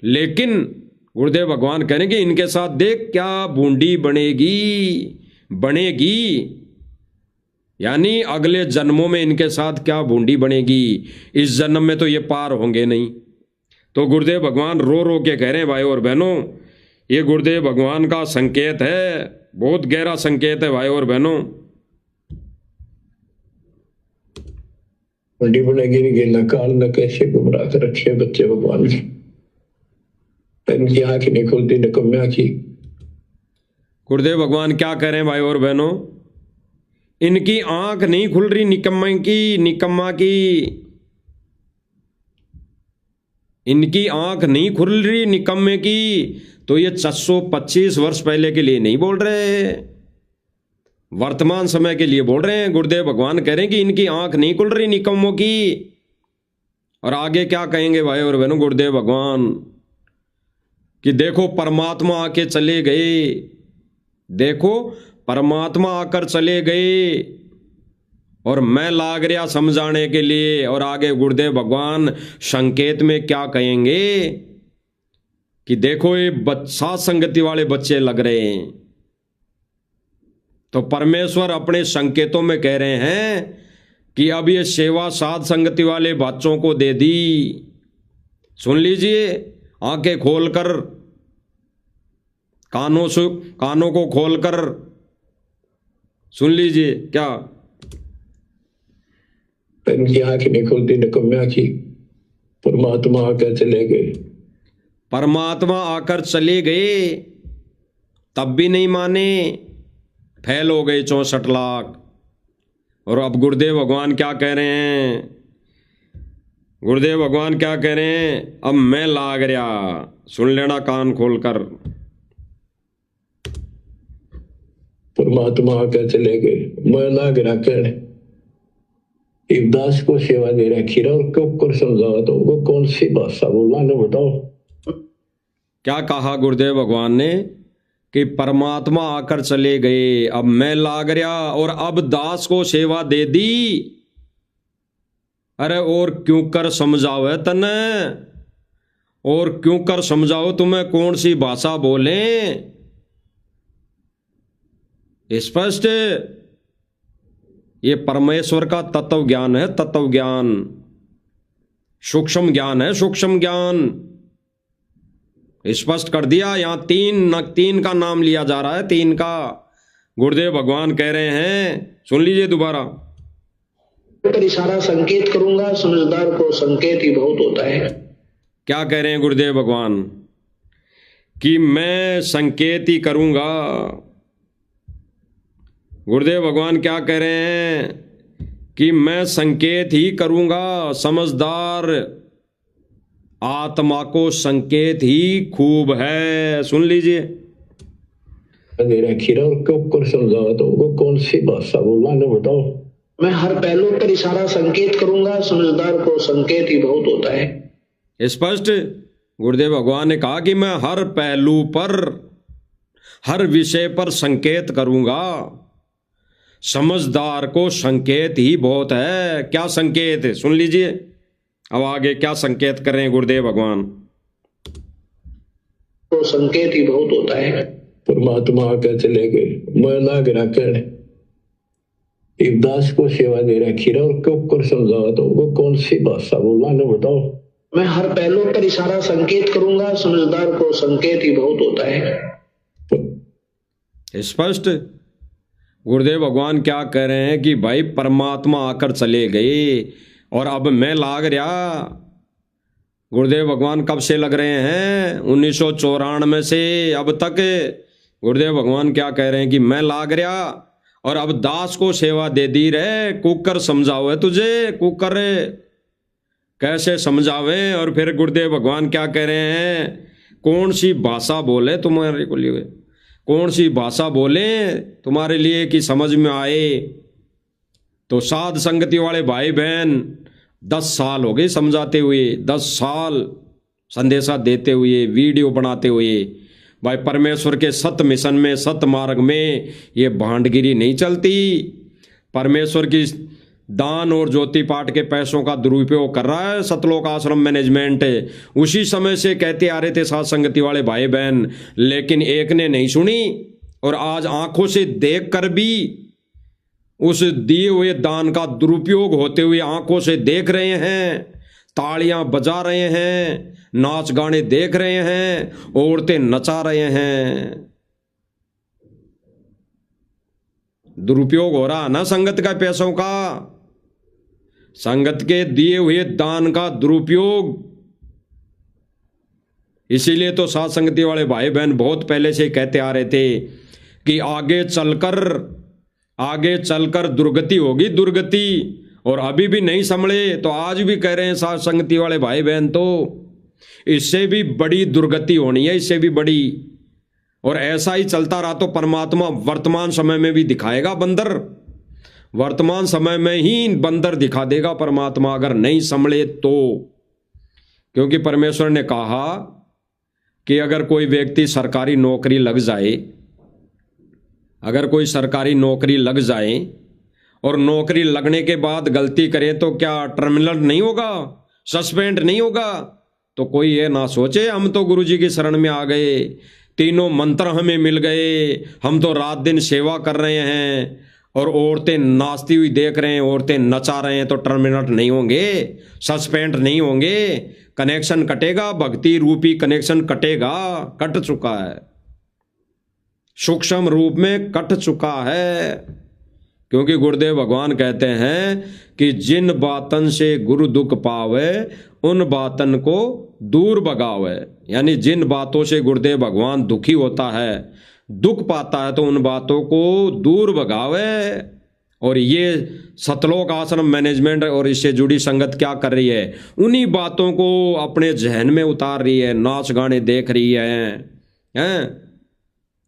Speaker 1: लेकिन गुरुदेव भगवान कहेंगे इनके साथ देख क्या बूंदी बनेगी, बनेगी। यानी अगले जन्मों में इनके साथ क्या बूंदी बनेगी, इस जन्म में तो ये पार होंगे नहीं। तो गुरुदेव भगवान रो रो के कह रहे हैं भाई और बहनों, ये गुरुदेव भगवान का संकेत है, बहुत गहरा संकेत है भाई और बहनों।
Speaker 2: बूंदी बनेगी नहीं गिरना काल, न कैसे गुमराह कर रखे बच्चे भगवान। इनकी आंख नहीं खुलती निकम्मा की।
Speaker 1: गुरुदेव भगवान क्या कह रहे हैं भाई और बहनों, इनकी आंख नहीं खुल रही निकम्मे की, निकम्मा की। इनकी आंख नहीं खुल रही निकम्मे की। तो ये 625 वर्ष पहले के लिए नहीं बोल रहे, वर्तमान समय के लिए बोल रहे हैं। गुरुदेव भगवान कह रहे हैं कि इनकी आंख नहीं खुल रही निकम्मों की। और आगे क्या कहेंगे भाई और बहनों गुरुदेव भगवान, कि देखो परमात्मा आके चले गए, देखो परमात्मा आकर चले गए और मैं लाग रहा समझाने के लिए। और आगे गुरुदेव भगवान संकेत में क्या कहेंगे कि देखो ये सात संगति वाले बच्चे लग रहे हैं। तो परमेश्वर अपने संकेतों में कह रहे हैं कि अब ये सेवा सात संगति वाले बच्चों को दे दी। सुन लीजिए, आंखें खोलकर, कानों को खोलकर सुन लीजिए। क्या,
Speaker 2: इनकी आंख नहीं खुलती निकम्मा की, परमात्मा आकर चले गए।
Speaker 1: परमात्मा आकर चले गए तब भी नहीं माने, फेल हो गए 64 लाख। और अब गुरुदेव भगवान क्या कह रहे हैं? गुरुदेव भगवान क्या कह रहे हैं? अब मैं लाग रहा, सुन लेना कान खोलकर।
Speaker 2: परमात्मा आकर चले गए, मैं लाग रहा कहने। एक दास को सेवा दे रखी रहा और क्यों कर समझावा तो वो कौन सी भाषा बोला ना बताओ।
Speaker 1: क्या कहा गुरुदेव भगवान ने कि परमात्मा आकर चले गए, अब मैं लाग रहा और अब दास को सेवा दे दी। अरे और क्यों कर समझाओ है तने, और क्यों कर समझाओ तुम्हें कौन सी भाषा बोले? स्पष्ट ये परमेश्वर का तत्व ज्ञान है, तत्व ज्ञान, सूक्ष्म ज्ञान है, सूक्ष्म ज्ञान। स्पष्ट कर दिया। यहां तीन का नाम लिया जा रहा है, 3 का। गुरुदेव भगवान कह रहे हैं, सुन लीजिए दोबारा।
Speaker 2: पर इशारा संकेत करूंगा, समझदार को संकेत ही बहुत होता है।
Speaker 1: क्या कह रहे हैं गुरुदेव भगवान? कि मैं संकेत ही करूंगा। गुरुदेव भगवान क्या कह रहे हैं? कि मैं संकेत ही करूंगा। समझदार आत्मा को संकेत ही खूब है। सुन लीजिए।
Speaker 2: खीरा और क्यों कर समझावा तो वो कौन सी भाषा बोला ना बताओ। मैं हर पहलू पर इशारा संकेत करूंगा, समझदार को संकेत ही बहुत होता है।
Speaker 1: स्पष्ट गुरुदेव भगवान ने कहा कि मैं हर पहलू पर, हर विषय पर संकेत करूंगा, समझदार को संकेत ही बहुत है। क्या संकेत है? सुन लीजिए। अब आगे क्या संकेत कर रहे हैं गुरुदेव भगवान?
Speaker 2: तो संकेत ही बहुत होता है। परमात्मा आकर चले गए, मैं लाग रहा कहने। एक दास को सेवा दे रखी रहा और क्यों कर समझावा तो वो कौन सी भाषा बोला ना बताओ। मैं हर पहलू पर इशारा संकेत करूंगा, समझदार को संकेत ही बहुत होता है।
Speaker 1: स्पष्ट गुरुदेव भगवान क्या कह रहे हैं कि भाई परमात्मा आकर चले गए और अब मैं लाग रहा। गुरुदेव भगवान कब से लग रहे हैं? 1994 से अब तक। गुरुदेव भगवान क्या कह रहे हैं कि मैं लाग रहा और अब दास को सेवा दे दी रे। कुकर समझाओ है तुझे, कुकर कैसे समझावे? और फिर गुरुदेव भगवान क्या कह रहे हैं? कौन सी भाषा बोले तुम्हारे को लिए, कौन सी भाषा बोले तुम्हारे लिए कि समझ में आए? तो साध संगति वाले भाई बहन 10 साल हो गए समझाते हुए, 10 साल संदेशा देते हुए, वीडियो बनाते हुए। भाई परमेश्वर के सत मिशन में, सत मार्ग में ये भांडगिरी नहीं चलती। परमेश्वर की दान और ज्योति पाठ के पैसों का दुरुपयोग कर रहा है सतलोक आश्रम मैनेजमेंट। उसी समय से कहते आ रहे थे साध संगति वाले भाई बहन, लेकिन एक ने नहीं सुनी। और आज आंखों से देख कर भी उस दिए हुए दान का दुरुपयोग होते हुए आंखों से देख रहे हैं, तालियां बजा रहे हैं, नाच गाने देख रहे हैं, औरतें नचा रहे हैं। दुरुपयोग हो रहा ना संगत का पैसों का, संगत के दिए हुए दान का दुरुपयोग। इसीलिए तो साध संगति वाले भाई बहन बहुत पहले से कहते आ रहे थे कि आगे चलकर दुर्गति होगी, दुर्गति। और अभी भी नहीं संभले तो आज भी कह रहे हैं साध संगति वाले भाई बहन, तो इससे भी बड़ी दुर्गति होनी है, इससे भी बड़ी। और ऐसा ही चलता रहा तो परमात्मा वर्तमान समय में भी दिखाएगा बंदर, वर्तमान समय में ही बंदर दिखा देगा परमात्मा, अगर नहीं संभले तो। क्योंकि परमेश्वर ने कहा कि अगर कोई व्यक्ति सरकारी नौकरी लग जाए, अगर कोई सरकारी नौकरी लग जाए और नौकरी लगने के बाद गलती करे तो क्या टर्मिनल नहीं होगा, सस्पेंड नहीं होगा? तो कोई ये ना सोचे हम तो गुरुजी की शरण में आ गए, तीनों मंत्र हमें मिल गए, हम तो रात दिन सेवा कर रहे हैं और औरतें नाचती हुई देख रहे हैं, औरतें नचा रहे हैं, तो टर्मिनेट नहीं होंगे, सस्पेंड नहीं होंगे, कनेक्शन कटेगा, भक्ति रूपी कनेक्शन कटेगा, कट चुका है, सूक्ष्म रूप में कट चुका है। क्योंकि गुरुदेव भगवान कहते हैं कि जिन बातन से गुरु दुख पावे उन बातन को दूर भगावे, यानी जिन बातों से गुरुदेव भगवान दुखी होता है, दुख पाता है, तो उन बातों को दूर भगावे। और ये सतलोक आश्रम मैनेजमेंट और इससे जुड़ी संगत क्या कर रही है, उन्हीं बातों को अपने जहन में उतार रही है। नाच गाने देख रही हैं,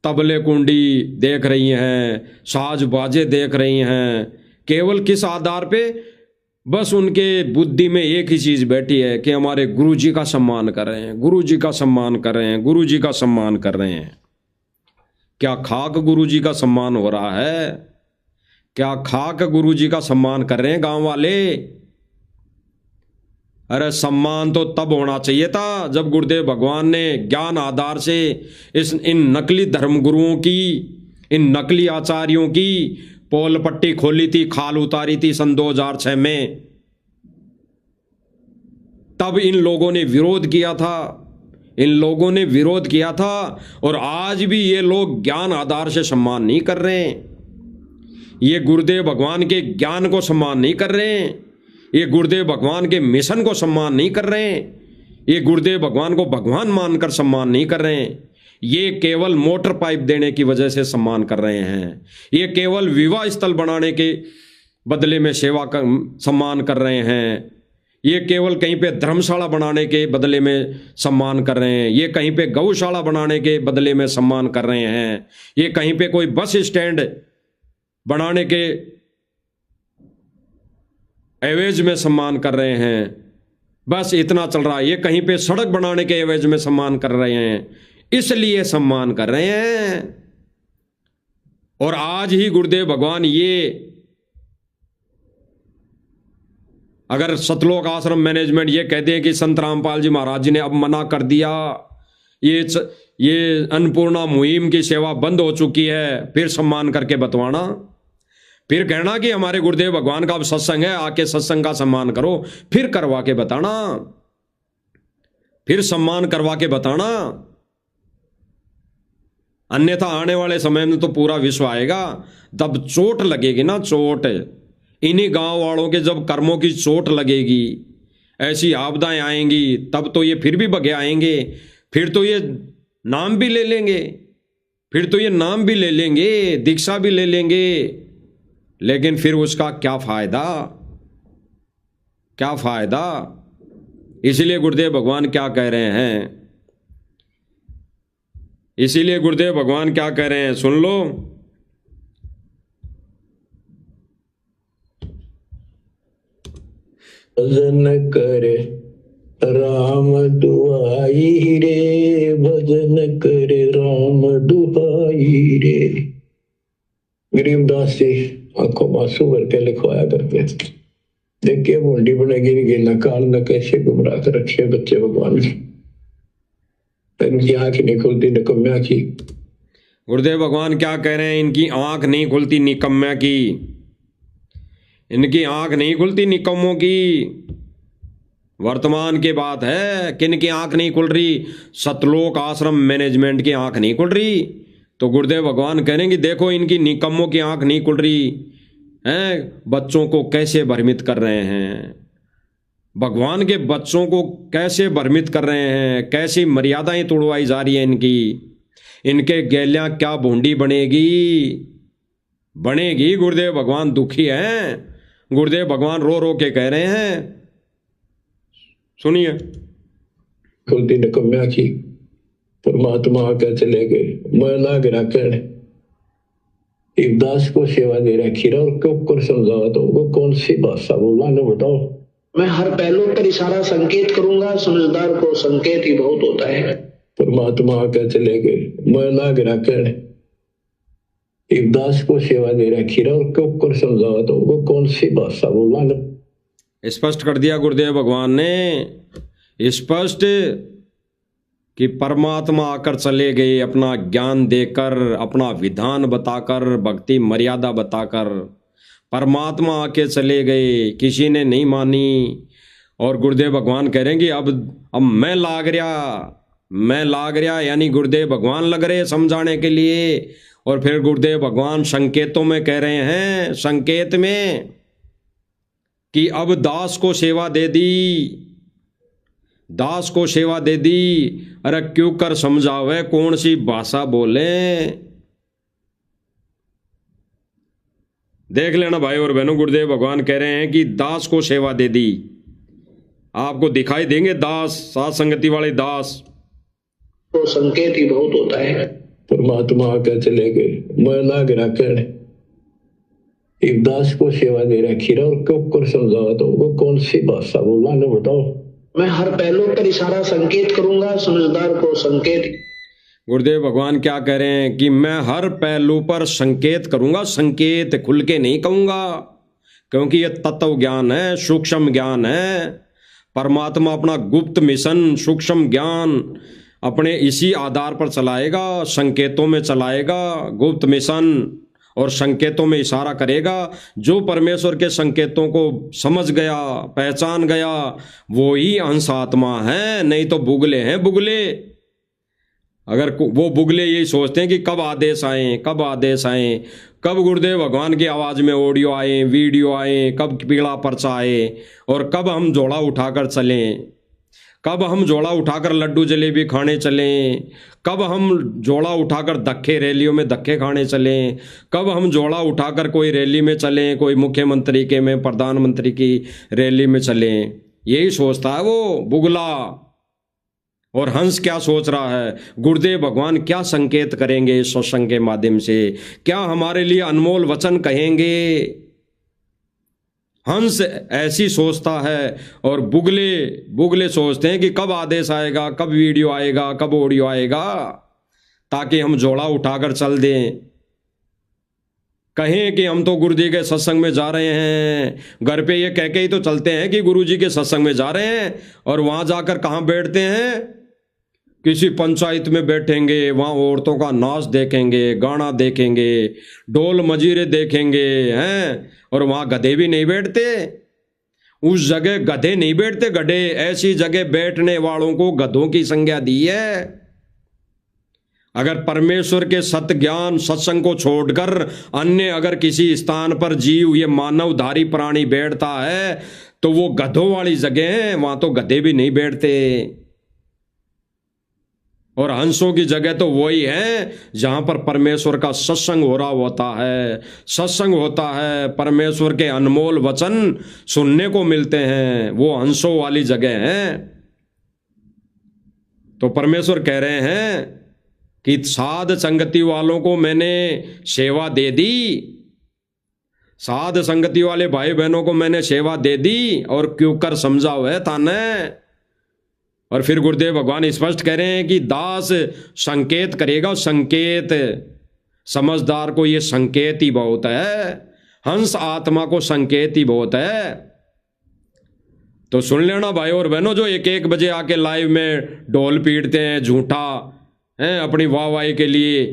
Speaker 1: तबले कुंडी देख रही हैं, साज बाजे देख रही हैं। केवल किस आधार पे? बस उनके बुद्धि में एक ही चीज बैठी है कि हमारे गुरुजी का सम्मान कर रहे हैं, गुरुजी का सम्मान कर रहे हैं, गुरुजी का सम्मान कर रहे हैं। क्या खाक गुरुजी का सम्मान हो रहा है? क्या खाक गुरुजी का सम्मान कर रहे हैं गांव वाले? अरे सम्मान तो तब होना चाहिए था जब गुरुदेव भगवान ने ज्ञान आधार से इन नकली धर्मगुरुओं की, इन नकली आचार्यों की पोल पट्टी खोली थी, खाल उतारी थी सन 2006 में। तब इन लोगों ने विरोध किया था, इन लोगों ने विरोध किया था। और आज भी ये लोग ज्ञान आधार से सम्मान नहीं कर रहे हैं। ये गुरुदेव भगवान के ज्ञान को सम्मान नहीं कर रहे हैं, ये गुरुदेव भगवान के मिशन को सम्मान नहीं कर रहे हैं, ये गुरुदेव भगवान को भगवान मानकर सम्मान नहीं कर रहे हैं। ये केवल मोटर पाइप देने की वजह से सम्मान कर रहे हैं, ये केवल विवाह स्थल बनाने के बदले में सेवा का सम्मान कर रहे हैं, ये केवल कहीं पे धर्मशाला बनाने के बदले में सम्मान कर रहे हैं, ये कहीं पे गौशाला बनाने के बदले में सम्मान कर रहे हैं, ये कहीं पे कोई बस स्टैंड बनाने के एवज में सम्मान कर रहे हैं। बस इतना चल रहा है। ये कहीं पे सड़क बनाने के एवज में सम्मान कर रहे हैं, इसलिए सम्मान कर रहे हैं। और आज ही गुरुदेव भगवान ये अगर सतलोक आश्रम मैनेजमेंट ये कहते हैं कि संत रामपाल जी महाराज जी ने अब मना कर दिया, ये अन्नपूर्णा मुहिम की सेवा बंद हो चुकी है, फिर सम्मान करके बतवाना, फिर कहना कि हमारे गुरुदेव भगवान का अब सत्संग है, आके सत्संग का सम्मान करो, फिर करवा के बताना, फिर सम्मान करवा के बताना। अन्यथा आने वाले समय में तो पूरा विश्व आएगा, तब चोट लगेगी ना, चोट। इन्हीं गांव वालों के जब कर्मों की चोट लगेगी, ऐसी आपदाएं आएंगी, तब तो ये फिर भी बगे आएंगे, फिर तो ये नाम भी ले लेंगे, फिर तो ये नाम भी ले लेंगे, दीक्षा भी ले लेंगे, लेकिन फिर उसका क्या फायदा, क्या फायदा। इसीलिए गुरुदेव भगवान क्या कह रहे हैं, इसीलिए गुरुदेव भगवान क्या कह रहे हैं, सुन लो।
Speaker 2: भजन करे राम दुआई रे, भजन करे राम दुआई रे। गरीबदास जी आंखों मासूं भर के लिखवाया करते, देखिए मुंडी बनेगी नहीं, नकाल न कैसे गुमराह कर रखे बच्चे भगवान जी, इनकी आंख नहीं खुलती निकम्या की।
Speaker 1: गुरुदेव भगवान क्या कह रहे हैं, इनकी आंख नहीं खुलती निकम्या की, इनकी आंख नहीं खुलती निकम्मों की। वर्तमान की बात है, किन की आंख नहीं खुल रही? सतलोक आश्रम मैनेजमेंट की आंख नहीं खुल रही। तो गुरुदेव भगवान कह रहे हैं कि देखो इनकी निकम्मों की आंख नहीं खुल रही हैं, बच्चों को कैसे भ्रमित कर रहे हैं, भगवान के बच्चों को कैसे भ्रमित कर रहे हैं, कैसी मर्यादाएं तोड़वाई जा रही है इनकी। इनके गैलियां क्या भूंडी बनेगी, बनेगी। गुरुदेव भगवान दुखी हैं, गुरुदेव भगवान रो रो के कह रहे हैं, सुनिए।
Speaker 2: खुलती निकम्या की, परमात्मा आकर चले गए, मैं लाग रखने एक दास को सेवा दे रखी रहा, और क्यों कर समझावा, तो वो कौन सी भाषा बोला ना बताओ।
Speaker 3: मैं हर पहलू पर इशारा संकेत करूंगा, समझदार को संकेत ही बहुत होता है।
Speaker 2: परमात्मा आकर चले गए, मैं लाग रखने एक दास को सेवा दे रखी रहा, और क्यों कर समझावा, तो वो कौन सी भाषा बोला ना।
Speaker 1: स्पष्ट कर दिया गुरुदेव भगवान ने, स्पष्ट कि परमात्मा आकर चले गए, अपना ज्ञान देकर, अपना विधान बताकर, भक्ति मर्यादा बताकर परमात्मा आके चले गए, किसी ने नहीं मानी। और गुरुदेव भगवान कह रहे हैं कि अब मैं लाग रहा, यानी गुरुदेव भगवान लग रहे समझाने के लिए। और फिर गुरुदेव भगवान संकेतों में कह रहे हैं, संकेत में, कि अब दास को सेवा दे दी, दास को सेवा दे दी। अरे क्यों कर समझावे, कौन सी भाषा बोले। देख लेना भाई और बहनों, गुरुदेव भगवान कह रहे हैं कि दास को सेवा दे दी। आपको दिखाई देंगे दास, साथ संगति वाले दास।
Speaker 3: तो संकेत ही बहुत होता है।
Speaker 2: परमात्मा आके चले गए, मैं ना गिरा कहने एक दास को सेवा दे रखी रहा और क्यों कर समझावा तो वो कौन सी भाषा बोला ना बताओ।
Speaker 3: मैं हर पहलू पर इशारा संकेत करूंगा, समझदार को संकेत।
Speaker 1: गुरुदेव भगवान क्या कह रहे हैं कि मैं हर पहलू पर संकेत करूंगा, संकेत खुल के नहीं कहूंगा, क्योंकि यह तत्व ज्ञान है, सूक्ष्म ज्ञान है। परमात्मा अपना गुप्त मिशन, सूक्ष्म ज्ञान अपने इसी आधार पर चलाएगा, संकेतों में चलाएगा। गुप्त मिशन और संकेतों में इशारा करेगा। जो परमेश्वर के संकेतों को समझ गया, पहचान गया, वो ही अंश आत्मा है, नहीं तो बुगले हैं बुगले। अगर वो बुगले यही सोचते हैं कि कब आदेश आए, कब आदेश आए, कब गुरुदेव भगवान की आवाज़ में ऑडियो आए, वीडियो आए, कब पीला पर्चा आए, और कब हम झोला उठाकर चलें, कब हम झोला उठाकर लड्डू जलेबी खाने चलें, कब हम झोला उठाकर धक्के रैलियों में धक्के खाने चलें, कब हम झोला उठाकर कोई रैली में चलें, कोई मुख्यमंत्री के में प्रधानमंत्री की रैली में चलें। यही सोचता है वो बुगला। और हंस क्या सोच रहा है, गुरुदेव भगवान क्या संकेत करेंगे इस सत्संग के माध्यम से, क्या हमारे लिए अनमोल वचन कहेंगे। हंस ऐसी सोचता है और बुगले सोचते हैं कि कब आदेश आएगा, कब वीडियो आएगा, कब ऑडियो आएगा, ताकि हम जोड़ा उठाकर चल दें, कहें कि हम तो गुरु जी के सत्संग में जा रहे हैं। घर पे ये कह के ही तो चलते हैं कि गुरु जी के सत्संग में जा रहे हैं, और वहां जाकर कहाँ बैठते हैं, किसी पंचायत में बैठेंगे, वहाँ औरतों का नाच देखेंगे, गाना देखेंगे, ढोल मजीरे देखेंगे हैं, और वहाँ गधे भी नहीं बैठते। उस जगह गधे नहीं बैठते, गधे ऐसी जगह बैठने वालों को गधों की संज्ञा दी है। अगर परमेश्वर के सत्य ज्ञान सत्संग को छोड़कर अन्य अगर किसी स्थान पर जीव, ये मानवधारी प्राणी बैठता है तो वो गधों वाली जगह है, वहाँ तो गधे भी नहीं बैठते। और हंसों की जगह तो वही है जहां पर परमेश्वर का सत्संग हो रहा होता है, सत्संग होता है, परमेश्वर के अनमोल वचन सुनने को मिलते हैं, वो हंसों वाली जगह है। तो परमेश्वर कह रहे हैं कि साध संगति वालों को मैंने सेवा दे दी, साध संगति वाले भाई बहनों को मैंने सेवा दे दी, और क्यों कर समझाओ है ताने। और फिर गुरुदेव भगवान स्पष्ट कह रहे हैं कि दास संकेत करेगा, संकेत, समझदार को ये संकेत ही बहुत है, हंस आत्मा को संकेत ही बहुत है। तो सुन लेना भाई और बहनों, जो एक एक बजे आके लाइव में ढोल पीटते हैं झूठा हैं अपनी वाहवाही के लिए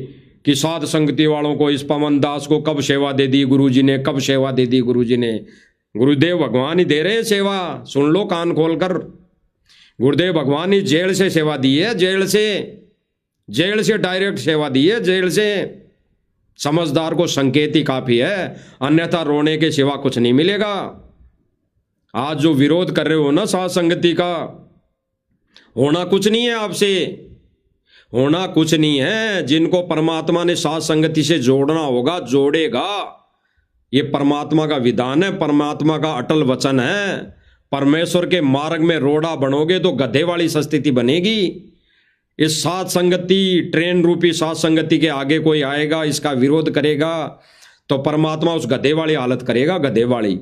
Speaker 1: कि साध संगति वालों को, इस पवन दास को कब सेवा दे दी गुरुजी ने, कब सेवा दे दी गुरुजी ने। गुरुदेव भगवान ही दे रहे हैं सेवा, सुन लो कान खोलकर। गुरुदेव भगवान ही जेल से सेवा दी है, जेल से डायरेक्ट सेवा दी है, जेल से। समझदार को संकेत ही काफी है, अन्यथा रोने के सिवा कुछ नहीं मिलेगा। आज जो विरोध कर रहे हो ना साध संगति का, होना कुछ नहीं है आपसे, होना कुछ नहीं है। जिनको परमात्मा ने साध संगति से जोड़ना होगा जोड़ेगा, ये परमात्मा का विधान है, परमात्मा का अटल वचन है। परमेश्वर के मार्ग में रोड़ा बनोगे तो गधे वाली स्थिति बनेगी। इस साध संगति, ट्रेन रूपी साध संगति के आगे कोई आएगा, इसका विरोध करेगा, तो परमात्मा उस गधे वाली हालत करेगा, गधे वाली।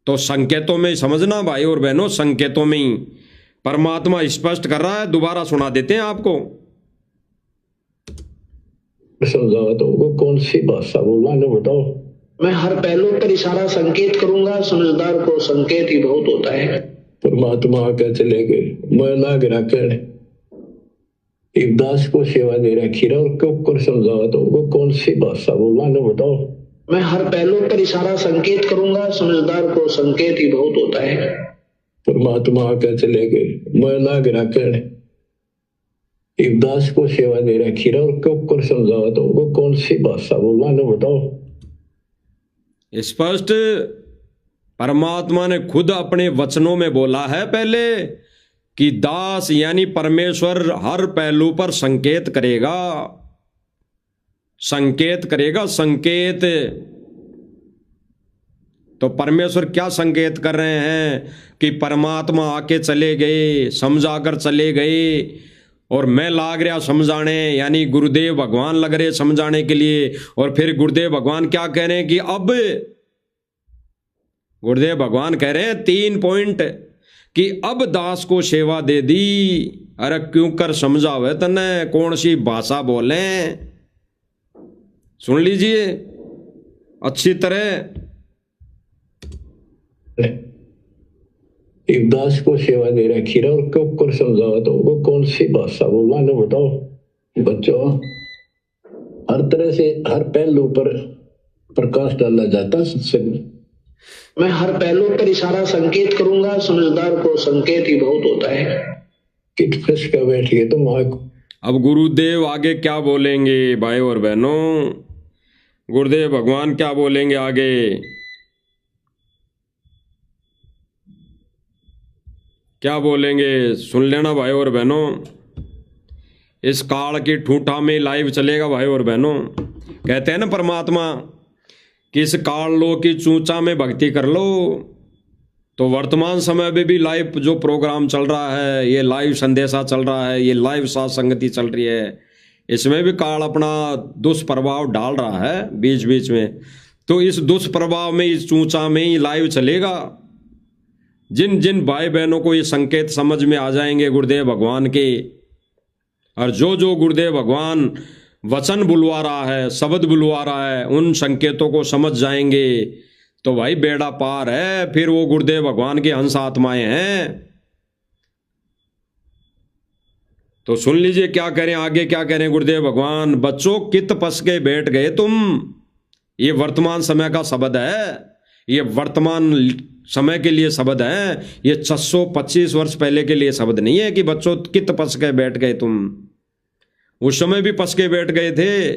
Speaker 1: तो संकेतों में समझना भाई और बहनों, संकेतों में ही परमात्मा स्पष्ट कर रहा है। दोबारा सुना देते हैं आपको।
Speaker 2: समझावा तो वो कौन सी भाषा बोला ना बताओ।
Speaker 3: मैं हर पहलू पर इशारा संकेत करूंगा, समझदार को संकेत ही बहुत होता है।
Speaker 2: परमात्मा आके चले गए, मैं ना गिरा कहने एक दास को सेवा दे रखी रहा और क्यों कर समझावा तो वो कौन सी भाषा बोला ना बताओ।
Speaker 3: मैं हर पहलू पर इशारा संकेत करूंगा, समझदार को संकेत ही बहुत होता है।
Speaker 2: परमात्मा आके चले गए, मैं ना गिरा कहने एक दास को सेवा दे रखी रहा और क्यों कर समझावा तो वो कौन सी भाषा बोला ना बताओ।
Speaker 1: स्पष्ट परमात्मा ने खुद अपने वचनों में बोला है पहले कि दास यानी परमेश्वर हर पहलू पर संकेत करेगा, संकेत करेगा, संकेत। तो परमेश्वर क्या संकेत कर रहे हैं कि परमात्मा आके चले गए, समझाकर चले गए, और मैं लाग रहा समझाने, यानी गुरुदेव भगवान लग रहे समझाने के लिए। और फिर गुरुदेव भगवान क्या कह रहे हैं कि अब गुरुदेव भगवान कह रहे हैं 3 पॉइंट कि अब दास को सेवा दे दी। अरे क्यों कर समझावे तने, कौन सी भाषा बोले, सुन लीजिए अच्छी तरह।
Speaker 2: एक दास को सेवा दे रखी है और क्यों कर समझावा, तो वो कौन सी भाषा बोला ना बताओ बच्चों। हर तरह से हर पहलू पर प्रकाश डाला जाता सत्संग।
Speaker 3: मैं हर पहलू पर इशारा संकेत करूंगा, समझदार को संकेत ही बहुत होता है।
Speaker 2: किट फंस कर बैठिए तुम।
Speaker 1: अब गुरुदेव आगे क्या बोलेंगे भाई और बहनों, गुरुदेव भगवान क्या बोलेंगे आगे। क्या बोलेंगे सुन लेना भाई और बहनों। इस काल की ठूठा में लाइव चलेगा भाई और बहनों। कहते हैं ना परमात्मा कि इस काल लो की चूचा में भक्ति कर लो। तो वर्तमान समय में भी लाइव जो प्रोग्राम चल रहा है, ये लाइव संदेशा चल रहा है, ये लाइव साथ संगति चल रही है, इसमें भी काल अपना दुष्प्रभाव डाल रहा है बीच बीच में। तो इस दुष्प्रभाव में, इस चूचा में ही लाइव चलेगा। जिन जिन भाई बहनों को ये संकेत समझ में आ जाएंगे गुरुदेव भगवान के, और जो जो गुरुदेव भगवान वचन बुलवा रहा है, शब्द बुलवा रहा है, उन संकेतों को समझ जाएंगे तो भाई बेड़ा पार है। फिर वो गुरुदेव भगवान की हंस आत्माएं हैं। तो सुन लीजिए क्या करें आगे, क्या करें गुरुदेव भगवान। बच्चों कित पस के बैठ गए तुम, ये वर्तमान समय का शब्द है, ये वर्तमान समय के लिए शब्द है, ये 625 वर्ष पहले के लिए शब्द नहीं है कि बच्चों कित पस के बैठ गए तुम। उस समय भी पस के बैठ गए थे।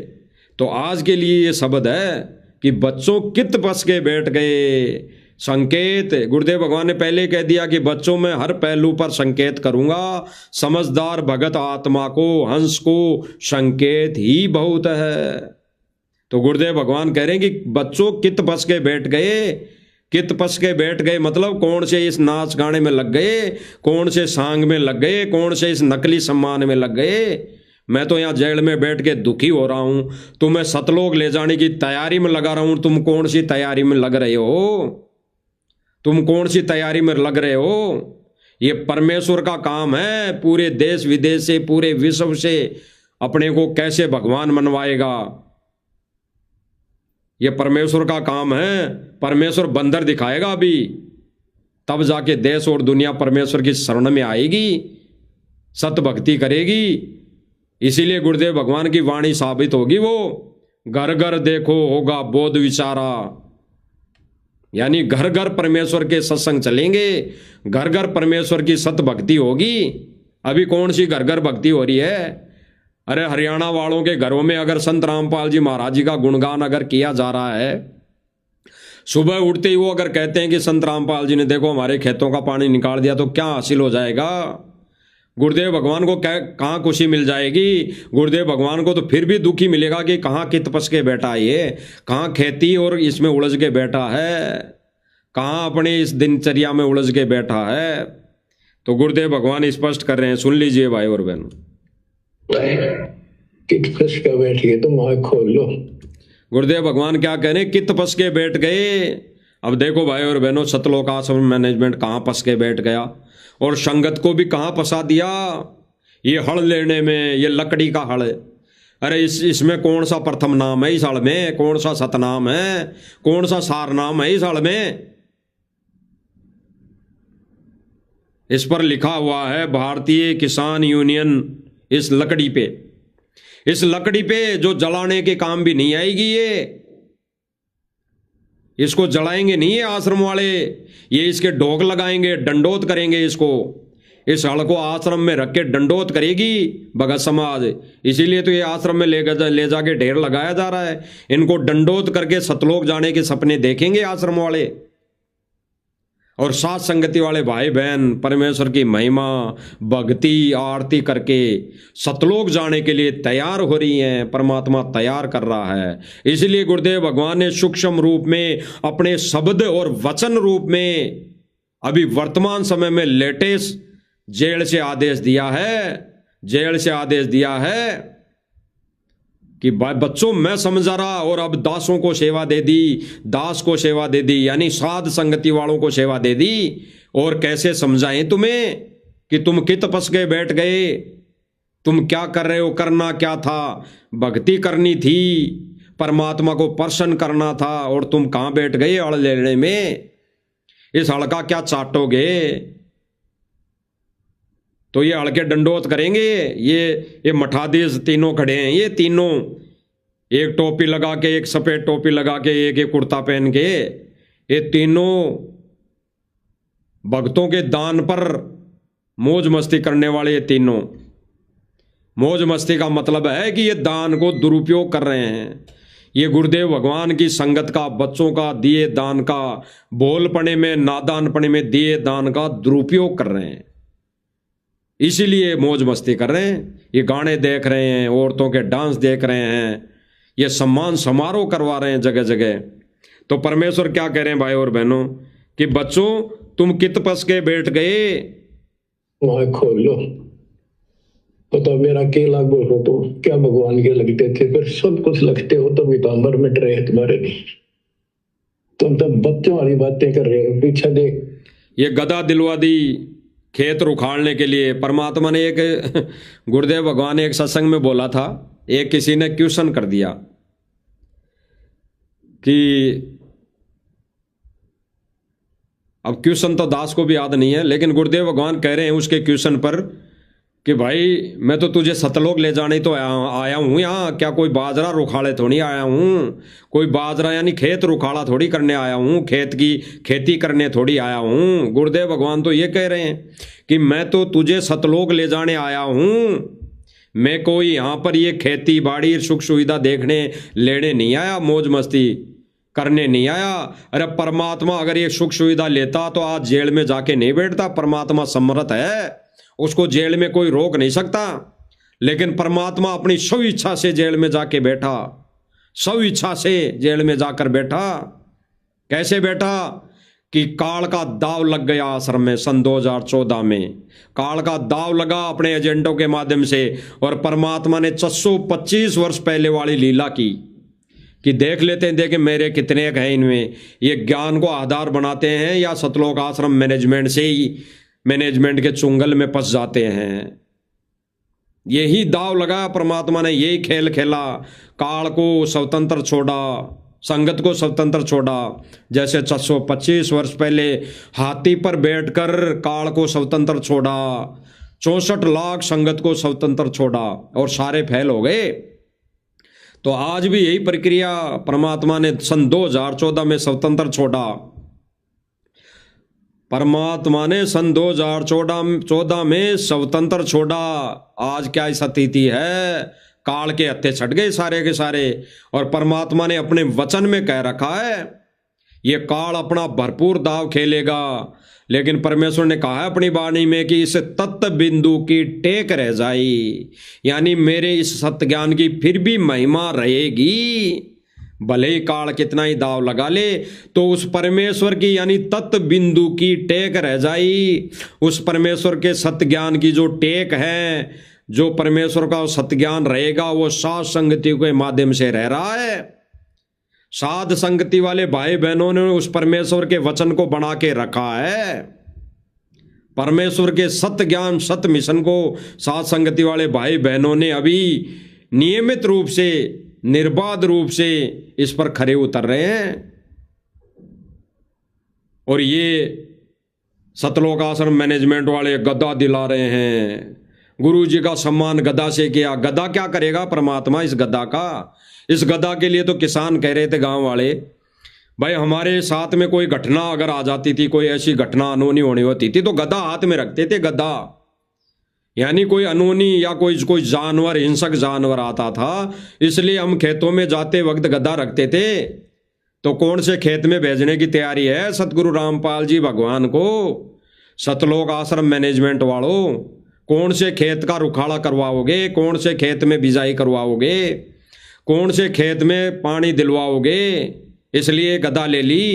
Speaker 1: तो आज के लिए ये शब्द है कि बच्चों कित पस के बैठ गए। संकेत गुरुदेव भगवान ने पहले कह दिया कि बच्चों में हर पहलू पर संकेत करूंगा। समझदार भगत आत्मा को, हंस को संकेत ही बहुत है। तो गुरुदेव भगवान कह रहे हैं कि बच्चों कित पस के बैठ गए। कित पस के बैठ गए मतलब कौन से इस नाच गाने में लग गए, कौन से सांग में लग गए, कौन से इस नकली सम्मान में लग गए। मैं तो यहाँ जेल में बैठ के दुखी हो रहा हूँ, तुम्हें सतलोक ले जाने की तैयारी में लगा रहा हूँ। तुम कौन सी तैयारी में लग रहे हो, तुम कौन सी तैयारी में लग रहे हो। ये परमेश्वर का काम है, पूरे देश विदेश से, पूरे विश्व से अपने को कैसे भगवान मनवाएगा, ये परमेश्वर का काम है। परमेश्वर बंदर दिखाएगा अभी, तब जाके देश और दुनिया परमेश्वर की शरण में आएगी, सत भक्ति करेगी। इसीलिए गुरुदेव भगवान की वाणी साबित होगी वो, घर घर देखो होगा बोध विचारा। यानी घर घर परमेश्वर के सत्संग चलेंगे, घर घर परमेश्वर की सत भक्ति होगी। अभी कौन सी घर घर भक्ति हो रही है। अरे हरियाणा वालों के घरों में अगर संत रामपाल जी महाराज जी का गुणगान अगर किया जा रहा है, सुबह उठते ही वो अगर कहते हैं कि संत रामपाल जी ने देखो हमारे खेतों का पानी निकाल दिया, तो क्या हासिल हो जाएगा। गुरुदेव भगवान को कहाँ खुशी मिल जाएगी। गुरुदेव भगवान को तो फिर भी दुखी मिलेगा कि कहाँ कित पस के बैठा है ये, कहाँ खेती और इसमें उलझ के बैठा है, कहाँ अपने इस दिनचर्या में उलझ के बैठा है। तो गुरुदेव भगवान स्पष्ट कर रहे हैं, सुन लीजिए भाई और बहनों।
Speaker 2: कित फंस के बैठिए तुम, आँख खोल लो।
Speaker 1: गुरुदेव भगवान क्या कह रहे हैं, कित फंस के बैठ गए। अब देखो भाई और बहनों, सतलोक आश्रम मैनेजमेंट कहाँ फंस के बैठ गया और संगत को भी कहाँ फंसा दिया। ये हल लेने में, ये लकड़ी का हल। अरे इसमें कौन सा प्रथम नाम है इस हल में, कौन सा सतनाम है, कौन सा सार नाम है इस हल में। इस पर लिखा हुआ है भारतीय किसान यूनियन। इस लकड़ी पे, इस लकड़ी पे जो जलाने के काम भी नहीं आएगी ये, इसको जलाएंगे नहीं ये आश्रम वाले, ये इसके ढोक लगाएंगे, डंडोत करेंगे इसको। इस हल को आश्रम में रख के डंडोत करेगी भगत समाज। इसीलिए तो ये आश्रम में ले जाके ढेर लगाया जा रहा है। इनको डंडोत करके सतलोक जाने के सपने देखेंगे आश्रम वाले। और साथ संगति वाले भाई बहन परमेश्वर की महिमा भक्ति आरती करके सतलोक जाने के लिए तैयार हो रही हैं। परमात्मा तैयार कर रहा है। इसलिए गुरुदेव भगवान ने सूक्ष्म रूप में अपने शब्द और वचन रूप में अभी वर्तमान समय में लेटेस्ट जेल से आदेश दिया है कि बच्चों मैं समझा रहा, और अब दासों को सेवा दे दी, दास को सेवा दे दी, यानी साध संगति वालों को सेवा दे दी। और कैसे समझाएं तुम्हें कि तुम कित पस के बैठ गए, तुम क्या कर रहे हो, करना क्या था, भक्ति करनी थी, परमात्मा को प्रसन्न करना था, और तुम कहां बैठ गए अड़ लेने में। इस हड़ का क्या चाटोगे? तो ये हड़के डंडोत करेंगे। ये मठाधीश तीनों खड़े हैं, ये तीनों एक टोपी लगा के, एक सफेद टोपी लगा के, एक कुर्ता पहन के, ये तीनों भक्तों के दान पर मौज मस्ती करने वाले। ये तीनों मौज मस्ती का मतलब है कि ये दान को दुरुपयोग कर रहे हैं। ये गुरुदेव भगवान की संगत का, बच्चों का दिए दान का, बोलपने में नादानपने में दिए दान का दुरुपयोग कर रहे हैं। इसीलिए मौज मस्ती कर रहे हैं। ये गाने देख रहे हैं, औरतों के डांस देख रहे हैं, ये सम्मान समारोह करवा रहे हैं जगह जगह। तो परमेश्वर क्या कह रहे हैं भाई और बहनों कि बच्चों तुम कित पस के बैठ गए,
Speaker 2: वहां खोल लो। पता मेरा के लागू हो तो क्या भगवान के लगते थे, फिर सब कुछ लगते हो तो वितांबर मिट रहे हैं तुम्हारे लिए। तुम तो बच्चों वाली बातें कर रहे हो। पीछे देख,
Speaker 1: ये गदा दिलवा दी खेत रुखाड़ने के लिए। परमात्मा ने एक गुरुदेव भगवान ने एक सत्संग में बोला था, एक किसी ने क्वेश्चन कर दिया कि अब क्वेश्चन तो दास को भी याद नहीं है, लेकिन गुरुदेव भगवान कह रहे हैं उसके क्वेश्चन पर कि भाई मैं तो तुझे सतलोक ले जाने तो आया हूँ यहाँ, क्या कोई बाजरा रुखाड़े थोड़ी आया हूँ, कोई बाजरा यानी खेत रुखाड़ा थोड़ी करने आया हूँ, खेत की खेती करने थोड़ी आया हूँ। गुरुदेव भगवान तो ये कह रहे हैं कि मैं तो तुझे सतलोक ले जाने आया हूँ, मैं कोई यहाँ पर ये खेती बाड़ी सुख सुविधा देखने लेने नहीं आया, मौज मस्ती करने नहीं आया। अरे परमात्मा अगर ये सुख सुविधा लेता तो आज जेल में जाके नहीं बैठता। परमात्मा समर्थ है, उसको जेल में कोई रोक नहीं सकता। लेकिन परमात्मा अपनी स्व इच्छा से जेल में जाके बैठा, स्व इच्छा से जेल में जाकर बैठा। कैसे बैठा कि काल का दाव लग गया आश्रम में। सन 2014 में काल का दाव लगा अपने एजेंटों के माध्यम से, और परमात्मा ने 625 वर्ष पहले वाली लीला की कि देख लेते हैं, देखें मेरे कितने हैं इनमें। ये ज्ञान को आधार बनाते हैं या सतलोक आश्रम मैनेजमेंट से ही मैनेजमेंट के चुंगल में फंस जाते हैं। यही दाव लगा परमात्मा ने, यही खेल खेला। काल को स्वतंत्र छोड़ा, संगत को स्वतंत्र छोड़ा। जैसे 625 वर्ष पहले हाथी पर बैठकर काल को स्वतंत्र छोड़ा, 64 लाख संगत को स्वतंत्र छोड़ा और सारे फैल हो गए। तो आज भी यही प्रक्रिया परमात्मा ने सन 2014 में स्वतंत्र छोड़ा। परमात्मा ने सन 2014 में स्वतंत्र छोड़ा। आज क्या स्थिति है, काल के हत्थे छट गए सारे के सारे। और परमात्मा ने अपने वचन में कह रखा है ये काल अपना भरपूर दाव खेलेगा, लेकिन परमेश्वर ने कहा है अपनी वाणी में कि इस तत्व बिंदु की टेक रह जाई, यानी मेरे इस सत्य ज्ञान की फिर भी महिमा रहेगी। भले ही काल कितना ही दाव लगा ले, तो उस परमेश्वर की यानी तत्व बिंदु की टेक रह जाई। उस परमेश्वर के सत्य ज्ञान की जो टेक है, जो परमेश्वर का सत्य ज्ञान रहेगा, वो साध संगति के माध्यम से रह रहा है। साध संगति वाले भाई बहनों ने उस परमेश्वर के वचन को बना के रखा है। परमेश्वर के सत्य ज्ञान सत्य मिशन को साध संगति वाले भाई बहनों ने अभी नियमित रूप से, निर्बाध रूप से इस पर खरे उतर रहे हैं। और ये सतलोक आश्रम मैनेजमेंट वाले गदा दिला रहे हैं। गुरु जी का सम्मान गदा से किया। गदा क्या करेगा परमात्मा इस गदा का? इस गदा के लिए तो किसान कह रहे थे गांव वाले, भाई हमारे साथ में कोई घटना अगर आ जाती थी, कोई ऐसी घटना अनहोनी होनी होती थी, तो गदा हाथ में रखते थे। गदा यानी कोई अनहोनी या कोई जानवर, हिंसक जानवर आता था, इसलिए हम खेतों में जाते वक्त गदा रखते थे, तो कौन से खेत में भेजने की तैयारी है सतगुरु रामपाल जी भगवान को? सतलोक आश्रम मैनेजमेंट वालों, कौन से खेत का रुखाड़ा करवाओगे? कौन से खेत में बिजाई करवाओगे? कौन से खेत में पानी दिलवाओगे? इसलिए गदा ले ली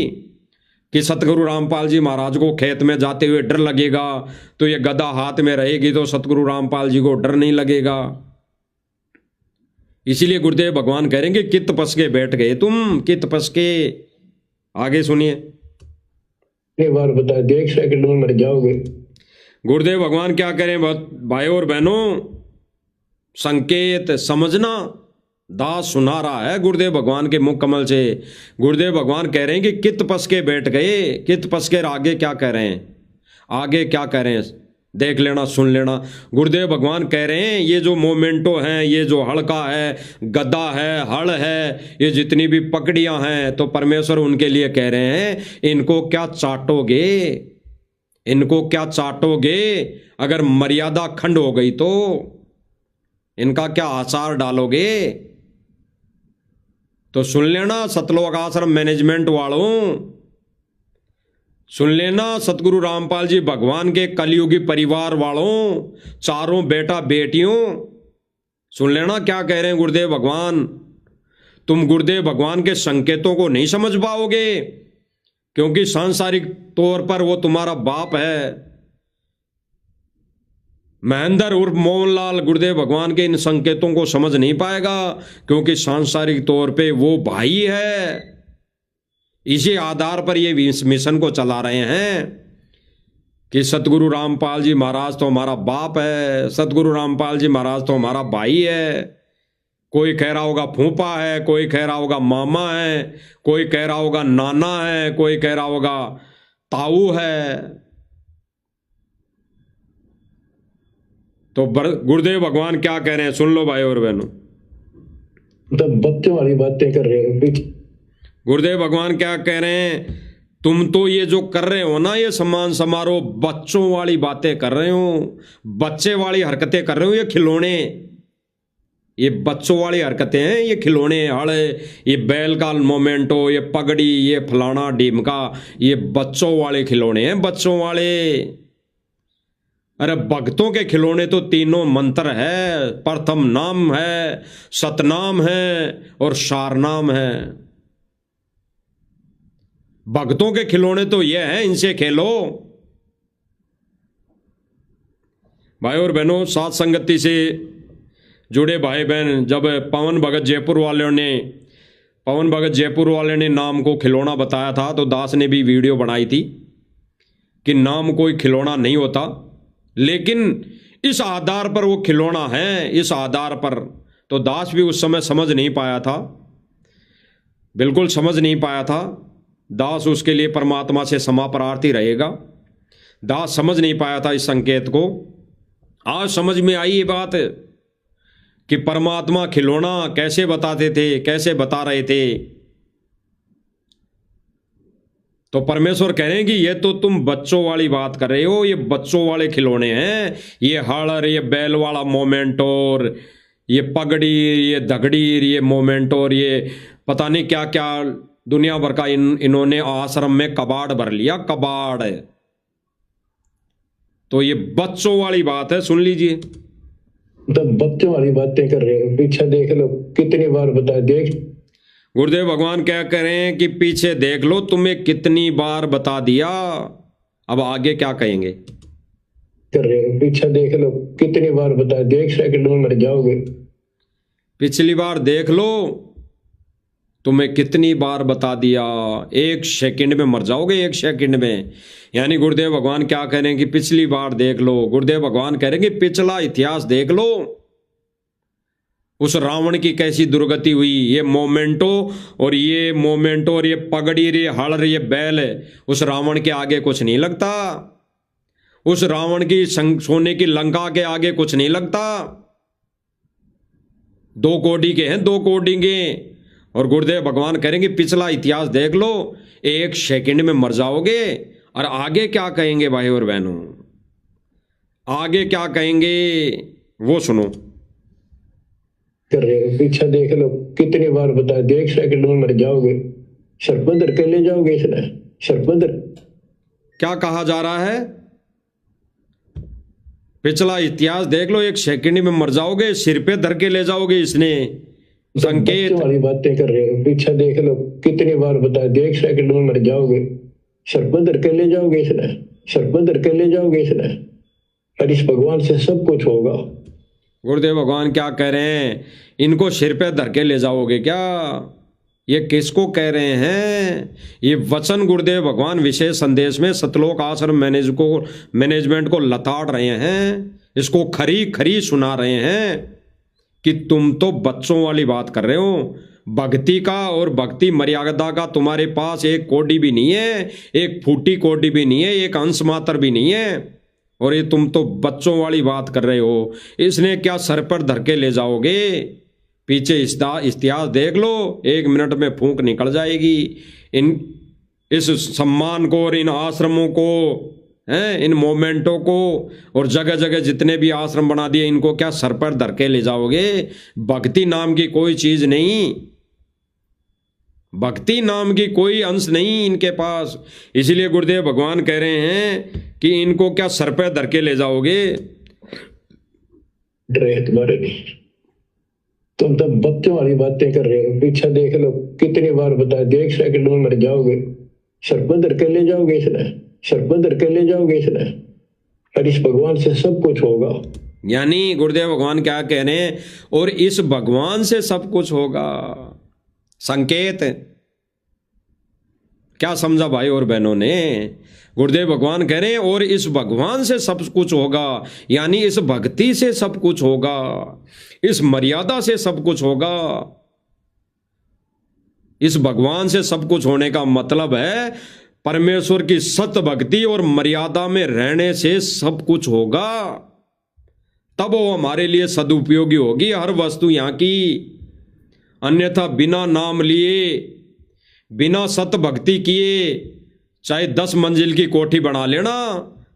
Speaker 1: कि सतगुरु रामपाल जी महाराज को खेत में जाते हुए डर लगेगा, तो ये गदा हाथ में रहेगी तो सतगुरु रामपाल जी को डर नहीं लगेगा। इसीलिए गुरुदेव भगवान कह रहे हैं कि कित पस के बैठ गए तुम, कित पस के। आगे सुनिए।
Speaker 2: एक बार बता, देख सेकंड में मर जाओगे।
Speaker 1: गुरुदेव भगवान क्या करें भाई और बहनों, संकेत समझना। दास सुना रहा है गुरुदेव भगवान के मुख कमल से। गुरुदेव भगवान कह रहे हैं कि कित पस के बैठ गए। कित पस के आगे क्या कह रहे हैं? आगे क्या कह रहे हैं देख लेना, सुन लेना। गुरुदेव भगवान कह रहे हैं ये जो मोमेंटो हैं, ये जो हड़का है, गदा है, हड़ है, ये जितनी भी पकड़ियां हैं, तो परमेश्वर उनके लिए कह रहे हैं इनको क्या चाटोगे? इनको क्या चाटोगे? अगर मर्यादा खंड हो गई तो इनका क्या आचार डालोगे? तो सुन लेना सतलोक आश्रम मैनेजमेंट वालों, सुन लेना सतगुरु रामपाल जी भगवान के कलयुगी परिवार वालों, चारों बेटा बेटियों, सुन लेना क्या कह रहे हैं गुरुदेव भगवान। तुम गुरुदेव भगवान के संकेतों को नहीं समझ पाओगे, क्योंकि सांसारिक तौर पर वो तुम्हारा बाप है। महेंद्र उर्फ मोहनलाल गुरुदेव भगवान के इन संकेतों को समझ नहीं पाएगा, क्योंकि सांसारिक तौर पे वो भाई है। इसी आधार पर ये मिशन को चला रहे हैं कि सतगुरु रामपाल जी महाराज तो हमारा बाप है, सतगुरु रामपाल जी महाराज तो हमारा भाई है। कोई कह रहा होगा फूफा है, कोई कह रहा होगा मामा है, कोई कह रहा होगा नाना है, कोई कह रहा होगा ताऊ है। तो गुरुदेव भगवान क्या कह रहे हैं सुन लो भाई और बहनों।
Speaker 2: तो बच्चों वाली बातें कर रहे हो।
Speaker 1: गुरुदेव भगवान क्या कह रहे हैं, तुम तो ये जो कर रहे हो ना, ये सम्मान समारोह, बच्चों वाली बातें कर रहे हो, बच्चे वाली हरकतें कर रहे हो। ये खिलौने, ये बच्चों वाली हरकतें हैं, ये खिलौने, हड़े, ये बैल का मोमेंटो, ये पगड़ी, ये फलाना ढीमका, ये बच्चों वाले खिलौने हैं, बच्चों वाले। अरे भक्तों के खिलौने तो तीनों मंत्र है, प्रथम नाम है, सतनाम है और सारनाम है। भक्तों के खिलौने तो ये हैं, इनसे खेलो। भाई और बहनों, साथ संगति से जुड़े भाई बहन, जब पवन भगत जयपुर वाले ने नाम को खिलौना बताया था, तो दास ने भी वीडियो बनाई थी कि नाम कोई खिलौना नहीं होता, लेकिन इस आधार पर वो खिलौना है, इस आधार पर। तो दास भी उस समय समझ नहीं पाया था, बिल्कुल समझ नहीं पाया था। दास उसके लिए परमात्मा से क्षमा प्रार्थी रहेगा। दास समझ नहीं पाया था इस संकेत को। आज समझ में आई ये बात कि परमात्मा खिलौना कैसे बताते थे, कैसे बता रहे थे। तो परमेश्वर कह रहे हैं कि ये तो तुम बच्चों वाली बात कर रहे हो, ये बच्चों वाले खिलौने हैं, ये हड़र, ये बैल वाला मोमेंटोर, ये पगड़ी, ये दगड़ी, ये मोमेंटोर, ये पता नहीं क्या क्या दुनिया भर का इन्होंने आश्रम में कबाड़ भर लिया, कबाड़। तो ये बच्चों वाली बात है, सुन लीजिए।
Speaker 2: तो बच्चों वाली बातें कर रहे हो, पीछे देख लो, कितनी बार बता देख।
Speaker 1: गुरुदेव भगवान क्या करें कि पीछे देख लो, तुम्हें कितनी बार बता दिया, अब आगे क्या कहेंगे।
Speaker 2: कर रहे हो, पीछे देख लो, कितनी बार बता देख, सेकंड में मर जाओगे।
Speaker 1: पिछली बार देख लो, तुम्हें कितनी बार बता दिया, 1 सेकंड में मर जाओगे, 1 सेकंड में। यानी गुरुदेव भगवान क्या कह रहे हैं कि पिछली बार देख लो। गुरुदेव भगवान कह रहे हैं कि पिछला इतिहास देख लो, उस रावण की कैसी दुर्गति हुई। ये मोमेंटो और ये पगड़ी, ये हड़, ये बैल, उस रावण के आगे कुछ नहीं लगता। उस रावण की सोने की लंका के आगे कुछ नहीं लगता। 2 कोड़ी के हैं, 2 कोड़ी के। और गुरुदेव भगवान करेंगे पिछला इतिहास देख लो, 1 सेकंड में मर जाओगे। और आगे क्या कहेंगे भाई और बहनों, आगे क्या कहेंगे वो सुनो।
Speaker 2: कर रहे हो, पीछे देख लो, कितनी बार बता देख, सेकंड में मर जाओगे। सरपंदर के ले जाओगे इसने, सरपंदर।
Speaker 1: क्या कहा जा रहा है? पिछला इतिहास देख लो, एक सेकंड में मर जाओगे, सिर पे धर के ले जाओगे इसने। संकेत
Speaker 2: वाली बातें कर रहे हो, पीछे देख लो कितनी बार बताया, एक सेकंड में मर जाओगे, सरपंदर के ले जाओगे इसने, सरपंदर के ले जाओगे इसने, और इस भगवान से सब कुछ होगा।
Speaker 1: गुरुदेव भगवान क्या कह रहे हैं? इनको सिर पे धर के ले जाओगे क्या? ये किसको कह रहे हैं? ये वचन गुरुदेव भगवान विशेष संदेश में सतलोक आश्रम मैनेजमेंट को लताड़ रहे हैं, इसको खरी खरी सुना रहे हैं कि तुम तो बच्चों वाली बात कर रहे हो। भक्ति का और भक्ति मर्यादा का तुम्हारे पास एक कोडी भी नहीं है, एक फूटी कोडी भी नहीं है, एक अंश मात्र भी नहीं है, और ये तुम तो बच्चों वाली बात कर रहे हो। इसने क्या सर पर धर के ले जाओगे? पीछे इतिहास देख लो, 1 मिनट में फूंक निकल जाएगी। इस सम्मान को और इन आश्रमों को, इन मोमेंटों को, और जगह जगह जितने भी आश्रम बना दिए, इनको क्या सर पर धर के ले जाओगे? भक्ति नाम की कोई चीज नहीं, भक्ति नाम की कोई अंश नहीं इनके पास। इसलिए गुरुदेव भगवान कह रहे हैं कि इनको क्या सर पर धर के ले जाओगे?
Speaker 2: डरे तुम्हारे नहीं, तुम तो बच्चों वाली बातें कर रहे हो, पीछे देख लो कितनी बार बताया, एक सेकंड में मर जाओगे, सरपंदर के ले जाओगे इसने, सरपंदर के ले जाओगे इसने, और इस भगवान से सब कुछ होगा।
Speaker 1: यानी गुरुदेव भगवान क्या कह रहे हैं? और इस भगवान से सब कुछ होगा। संकेत क्या समझा भाई और बहनों ने? गुरुदेव भगवान कह रहे हैं और इस भगवान से सब कुछ होगा, यानी इस भक्ति से सब कुछ होगा, इस मर्यादा से सब कुछ होगा। इस भगवान से सब कुछ होने का मतलब है परमेश्वर की सत्य भक्ति और मर्यादा में रहने से सब कुछ होगा। तब वो हमारे लिए सदुपयोगी होगी हर वस्तु यहाँ की। अन्यथा बिना नाम लिए, बिना सत्य भक्ति किए, चाहे 10 मंजिल की कोठी बना लेना,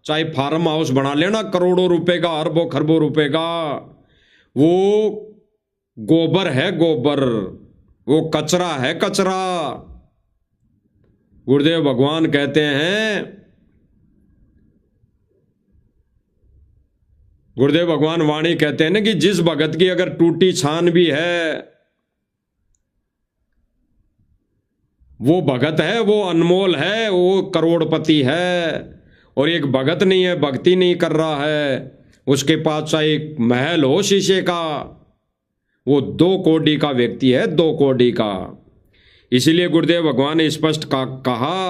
Speaker 1: चाहे फार्म हाउस बना लेना करोड़ों रुपए का, अरबों खरबों रुपए का, वो गोबर है गोबर, वो कचरा है कचरा। गुरुदेव भगवान कहते हैं, गुरुदेव भगवान वाणी कहते हैं ना कि जिस भगत की अगर टूटी छान भी है, वो भगत है, वो अनमोल है, वो करोड़पति है। और एक भगत नहीं है, भक्ति नहीं कर रहा है, उसके पास चाहे महल हो शीशे का, वो 2 कोड़ी का व्यक्ति है, 2 कोड़ी का। इसीलिए गुरुदेव भगवान ने स्पष्ट कहा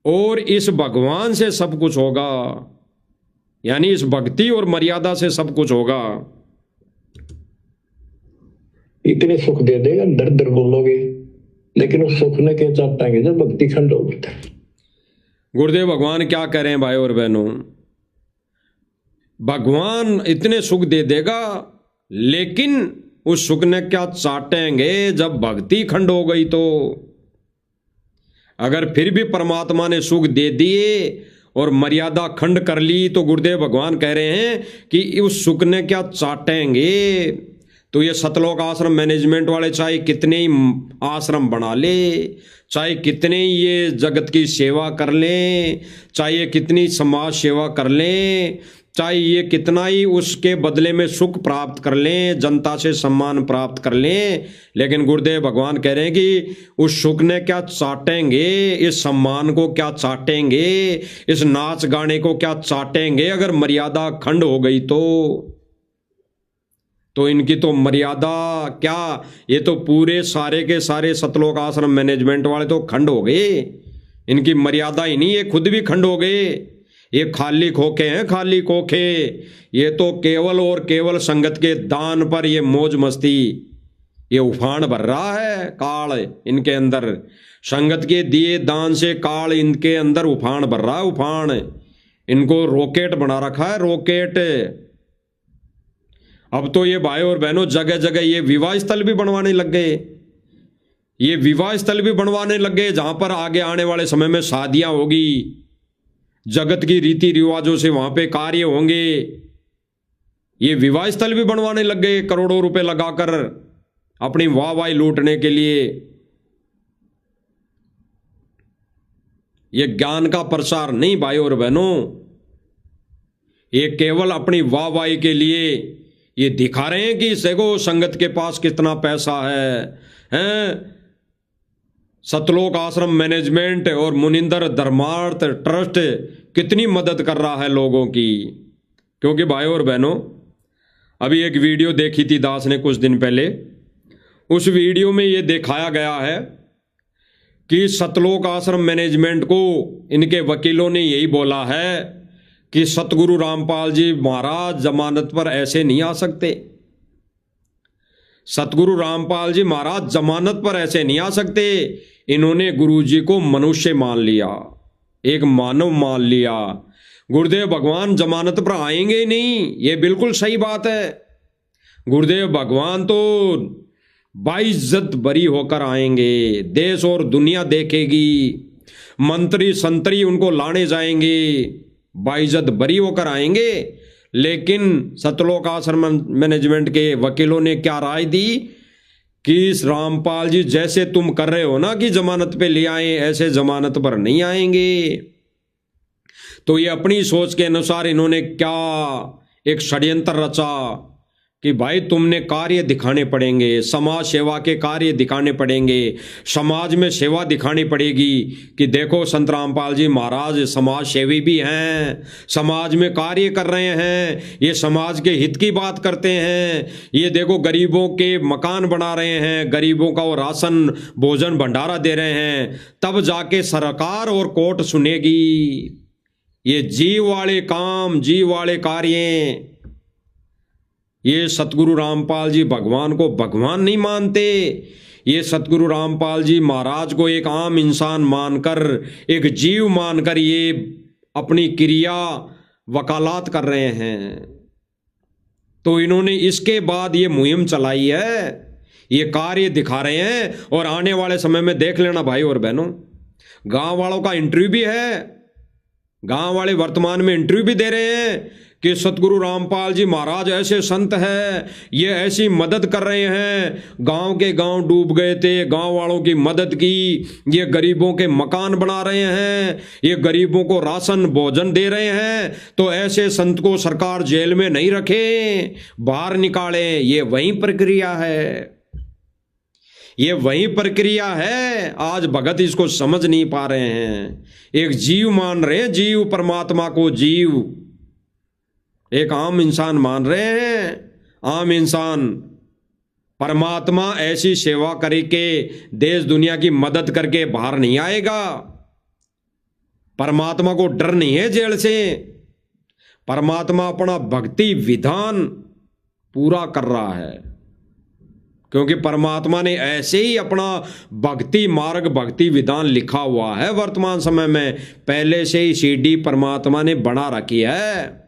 Speaker 1: और इस भगवान से सब कुछ होगा, यानी इस भक्ति और मर्यादा से सब कुछ होगा।
Speaker 2: इतने सुख दे देगा, दर दर बोलोगे, लेकिन उस सुख ने क्या चाटेंगे जब भक्ति खंड होगी।
Speaker 1: गुरुदेव भगवान क्या कह रहे हैं भाई और बहनों? भगवान इतने सुख दे देगा, लेकिन उस सुख ने क्या चाटेंगे जब भक्ति खंड हो गई तो। अगर फिर भी परमात्मा ने सुख दे दिए और मर्यादा खंड कर ली, तो गुरुदेव भगवान कह रहे हैं कि उस सुख ने क्या चाटेंगे। तो ये सतलोक आश्रम मैनेजमेंट वाले चाहे कितने ही आश्रम बना ले, चाहे कितने ही ये जगत की सेवा कर लें, चाहे ये कितनी समाज सेवा कर लें, चाहे ये कितना ही उसके बदले में सुख प्राप्त कर लें, जनता से सम्मान प्राप्त कर लें, लेकिन गुरुदेव भगवान कह रहे हैं कि उस सुख ने क्या चाटेंगे, इस सम्मान को क्या चाटेंगे, इस नाच गाने को क्या चाटेंगे अगर मर्यादा खंड हो गई तो इनकी तो मर्यादा क्या, ये तो पूरे सारे के सारे सतलोक आश्रम मैनेजमेंट वाले तो खंड हो गए। इनकी मर्यादा ही नहीं, ये खुद भी खंड हो गए। ये खाली खोखे हैं, खाली खोखे। ये तो केवल और केवल संगत के दान पर ये मौज मस्ती, ये उफान भर रहा है काल इनके अंदर। संगत के दिए दान से काल इनके अंदर उफान भर रहा है, उफान। इनको रॉकेट बना रखा है, रॉकेट। अब तो ये भाई और बहनों जगह जगह ये विवाह स्थल भी बनवाने लग गए। ये विवाह स्थल भी बनवाने लग गए जहां पर आगे आने वाले समय में शादियां होगी, जगत की रीति रिवाजों से वहां पे कार्य होंगे। ये विवाह स्थल भी बनवाने लग गए करोड़ों रुपए लगाकर अपनी वाहवाही लूटने के लिए। ये ज्ञान का प्रसार नहीं भाई और बहनों, ये केवल अपनी वाहवाही के लिए ये दिखा रहे हैं कि देखो संगत के पास कितना पैसा है। सतलोक आश्रम मैनेजमेंट और मुनिंदर धर्मार्थ ट्रस्ट कितनी मदद कर रहा है लोगों की। क्योंकि भाई और बहनों, अभी एक वीडियो देखी थी दास ने कुछ दिन पहले, उस वीडियो में ये दिखाया गया है कि सतलोक आश्रम मैनेजमेंट को इनके वकीलों ने यही बोला है कि सतगुरु रामपाल जी महाराज जमानत पर ऐसे नहीं आ सकते। सतगुरु रामपाल जी महाराज जमानत पर ऐसे नहीं आ सकते। इन्होंने गुरु जी को मनुष्य मान लिया, एक मानव मान लिया। गुरुदेव भगवान जमानत पर आएंगे ही नहीं, ये बिल्कुल सही बात है। गुरुदेव भगवान तो बाइज्जत बरी होकर आएंगे, देश और दुनिया देखेगी, मंत्री संतरी उनको लाने जाएंगे, बाइज्जत बरी होकर आएंगे। लेकिन सतलोक आश्रम मैनेजमेंट के वकीलों ने क्या राय दी कि इस रामपाल जी जैसे तुम कर रहे हो ना कि जमानत पे ले आए, ऐसे जमानत पर नहीं आएंगे। तो ये अपनी सोच के अनुसार इन्होंने क्या एक षड्यंत्र रचा कि भाई तुमने कार्य दिखाने पड़ेंगे, समाज सेवा के कार्य दिखाने पड़ेंगे, समाज में सेवा दिखानी पड़ेगी कि देखो संत रामपाल जी महाराज समाज सेवी भी हैं, समाज में कार्य कर रहे हैं, ये समाज के हित की बात करते हैं, ये देखो गरीबों के मकान बना रहे हैं, गरीबों का वो राशन भोजन भंडारा दे रहे हैं, तब जाके सरकार और कोर्ट सुनेगी। ये जीव वाले काम, जीव वाले कार्य, ये सतगुरु रामपाल जी भगवान को भगवान नहीं मानते। ये सतगुरु रामपाल जी महाराज को एक आम इंसान मानकर, एक जीव मानकर ये अपनी क्रिया वकालत कर रहे हैं। तो इन्होंने इसके बाद ये मुहिम चलाई है, ये कार्य दिखा रहे हैं। और आने वाले समय में देख लेना भाई और बहनों, गांव वालों का इंटरव्यू भी है, गांव वाले वर्तमान में इंटरव्यू भी दे रहे हैं कि सतगुरु रामपाल जी महाराज ऐसे संत हैं, ये ऐसी मदद कर रहे हैं, गांव के गांव डूब गए थे, गांव वालों की मदद की, ये गरीबों के मकान बना रहे हैं, ये गरीबों को राशन भोजन दे रहे हैं। तो ऐसे संत को सरकार जेल में नहीं रखे, बाहर निकाले। ये वही प्रक्रिया है, ये वही प्रक्रिया है। आज भगत इसको समझ नहीं पा रहे हैं। एक जीव मान रहे हैं, जीव परमात्मा को जीव, एक आम इंसान मान रहे हैं। आम इंसान परमात्मा ऐसी सेवा करके देश दुनिया की मदद करके बाहर नहीं आएगा। परमात्मा को डर नहीं है जेल से। परमात्मा अपना भक्ति विधान पूरा कर रहा है, क्योंकि परमात्मा ने ऐसे ही अपना भक्ति मार्ग, भक्ति विधान लिखा हुआ है वर्तमान समय में। पहले से ही सीडी परमात्मा ने बना रखी है।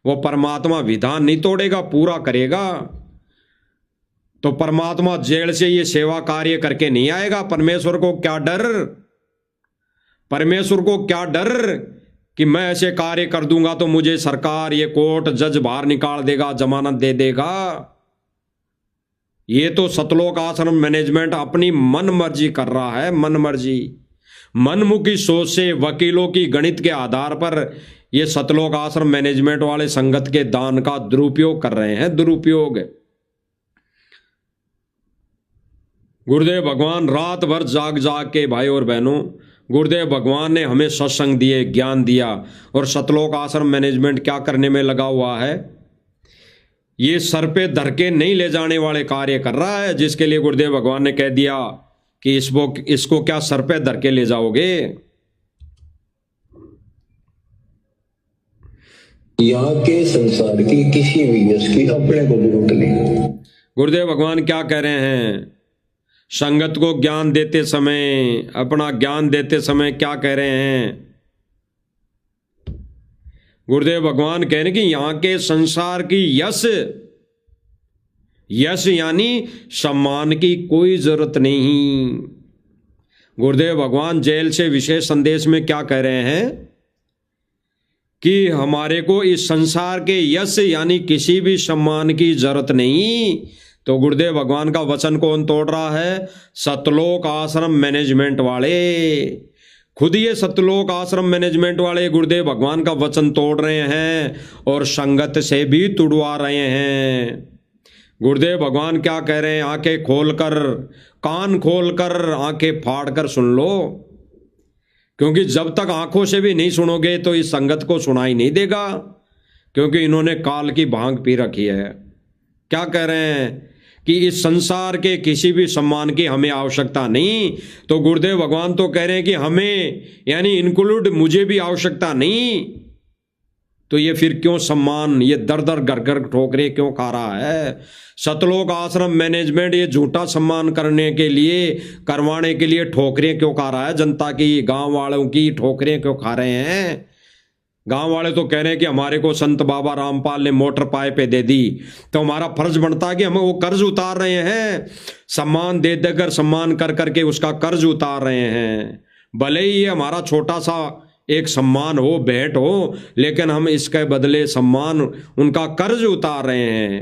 Speaker 1: वो परमात्मा विधान नहीं तोड़ेगा, पूरा करेगा। तो परमात्मा जेल से ये सेवा कार्य करके नहीं आएगा। परमेश्वर को क्या डर, परमेश्वर को क्या डर कि मैं ऐसे कार्य कर दूंगा तो मुझे सरकार, ये कोर्ट, जज बाहर निकाल देगा, जमानत दे देगा। ये तो सतलोक आश्रम मैनेजमेंट अपनी मन मर्जी कर रहा है, मन मर्जी, मनमुखी सोच से, वकीलों की गणित के आधार पर ये सतलोक आश्रम मैनेजमेंट वाले संगत के दान का दुरुपयोग कर रहे हैं, दुरुपयोग। गुरुदेव भगवान रात भर जाग जाग के भाई और बहनों, गुरुदेव भगवान ने हमें सत्संग दिए, ज्ञान दिया, और सतलोक आश्रम मैनेजमेंट क्या करने में लगा हुआ है? ये सर पे धर के नहीं ले जाने वाले कार्य कर रहा है, जिसके लिए गुरुदेव भगवान ने कह दिया कि इसको क्या सर पे धर के ले जाओगे?
Speaker 2: यहाँ के संसार की किसी भी यश की अपने को जरूरत नहीं।
Speaker 1: गुरुदेव भगवान क्या कह रहे हैं? संगत को ज्ञान देते समय, अपना ज्ञान देते समय क्या कह रहे हैं? गुरुदेव भगवान कह रहे हैं कि यहाँ के संसार की यश, यश यानी सम्मान की कोई जरूरत नहीं। गुरुदेव भगवान जेल से विशेष संदेश में क्या कह रहे हैं कि हमारे को इस संसार के यश यानी किसी भी सम्मान की जरूरत नहीं। तो गुरुदेव भगवान का वचन कौन तोड़ रहा है? सतलोक आश्रम मैनेजमेंट वाले। खुद ये सतलोक आश्रम मैनेजमेंट वाले गुरुदेव भगवान का वचन तोड़ रहे हैं और संगत से भी तुड़वा रहे हैं। गुरुदेव भगवान क्या कह रहे हैं? आंखें खोलकर, कान खोलकर, आंखें फाड़कर सुन लो, क्योंकि जब तक आंखों से भी नहीं सुनोगे तो इस संगत को सुनाई नहीं देगा, क्योंकि इन्होंने काल की भांग पी रखी है। क्या कह रहे हैं कि इस संसार के किसी भी सम्मान की हमें आवश्यकता नहीं, तो गुरुदेव भगवान तो कह रहे हैं कि हमें, यानी इंक्लूड मुझे भी आवश्यकता नहीं, तो ये फिर क्यों सम्मान, ये दर दर घर घर ठोकरे क्यों खा रहा है? सतलोक आश्रम मैनेजमेंट ये झूठा सम्मान करने के लिए, करवाने के लिए ठोकरें क्यों खा रहा है? जनता की, गांव वालों की ठोकरें क्यों खा रहे हैं? गांव वाले तो कह रहे हैं कि हमारे को संत बाबा रामपाल ने मोटर पाइपें दे दी, तो हमारा फर्ज बनता है कि हम वो कर्ज उतार रहे हैं, सम्मान दे देकर, सम्मान कर करके उसका कर्ज उतार रहे हैं। भले ही ये हमारा छोटा सा एक सम्मान हो, भेंट हो, लेकिन हम इसके बदले सम्मान, उनका कर्ज उतार रहे हैं।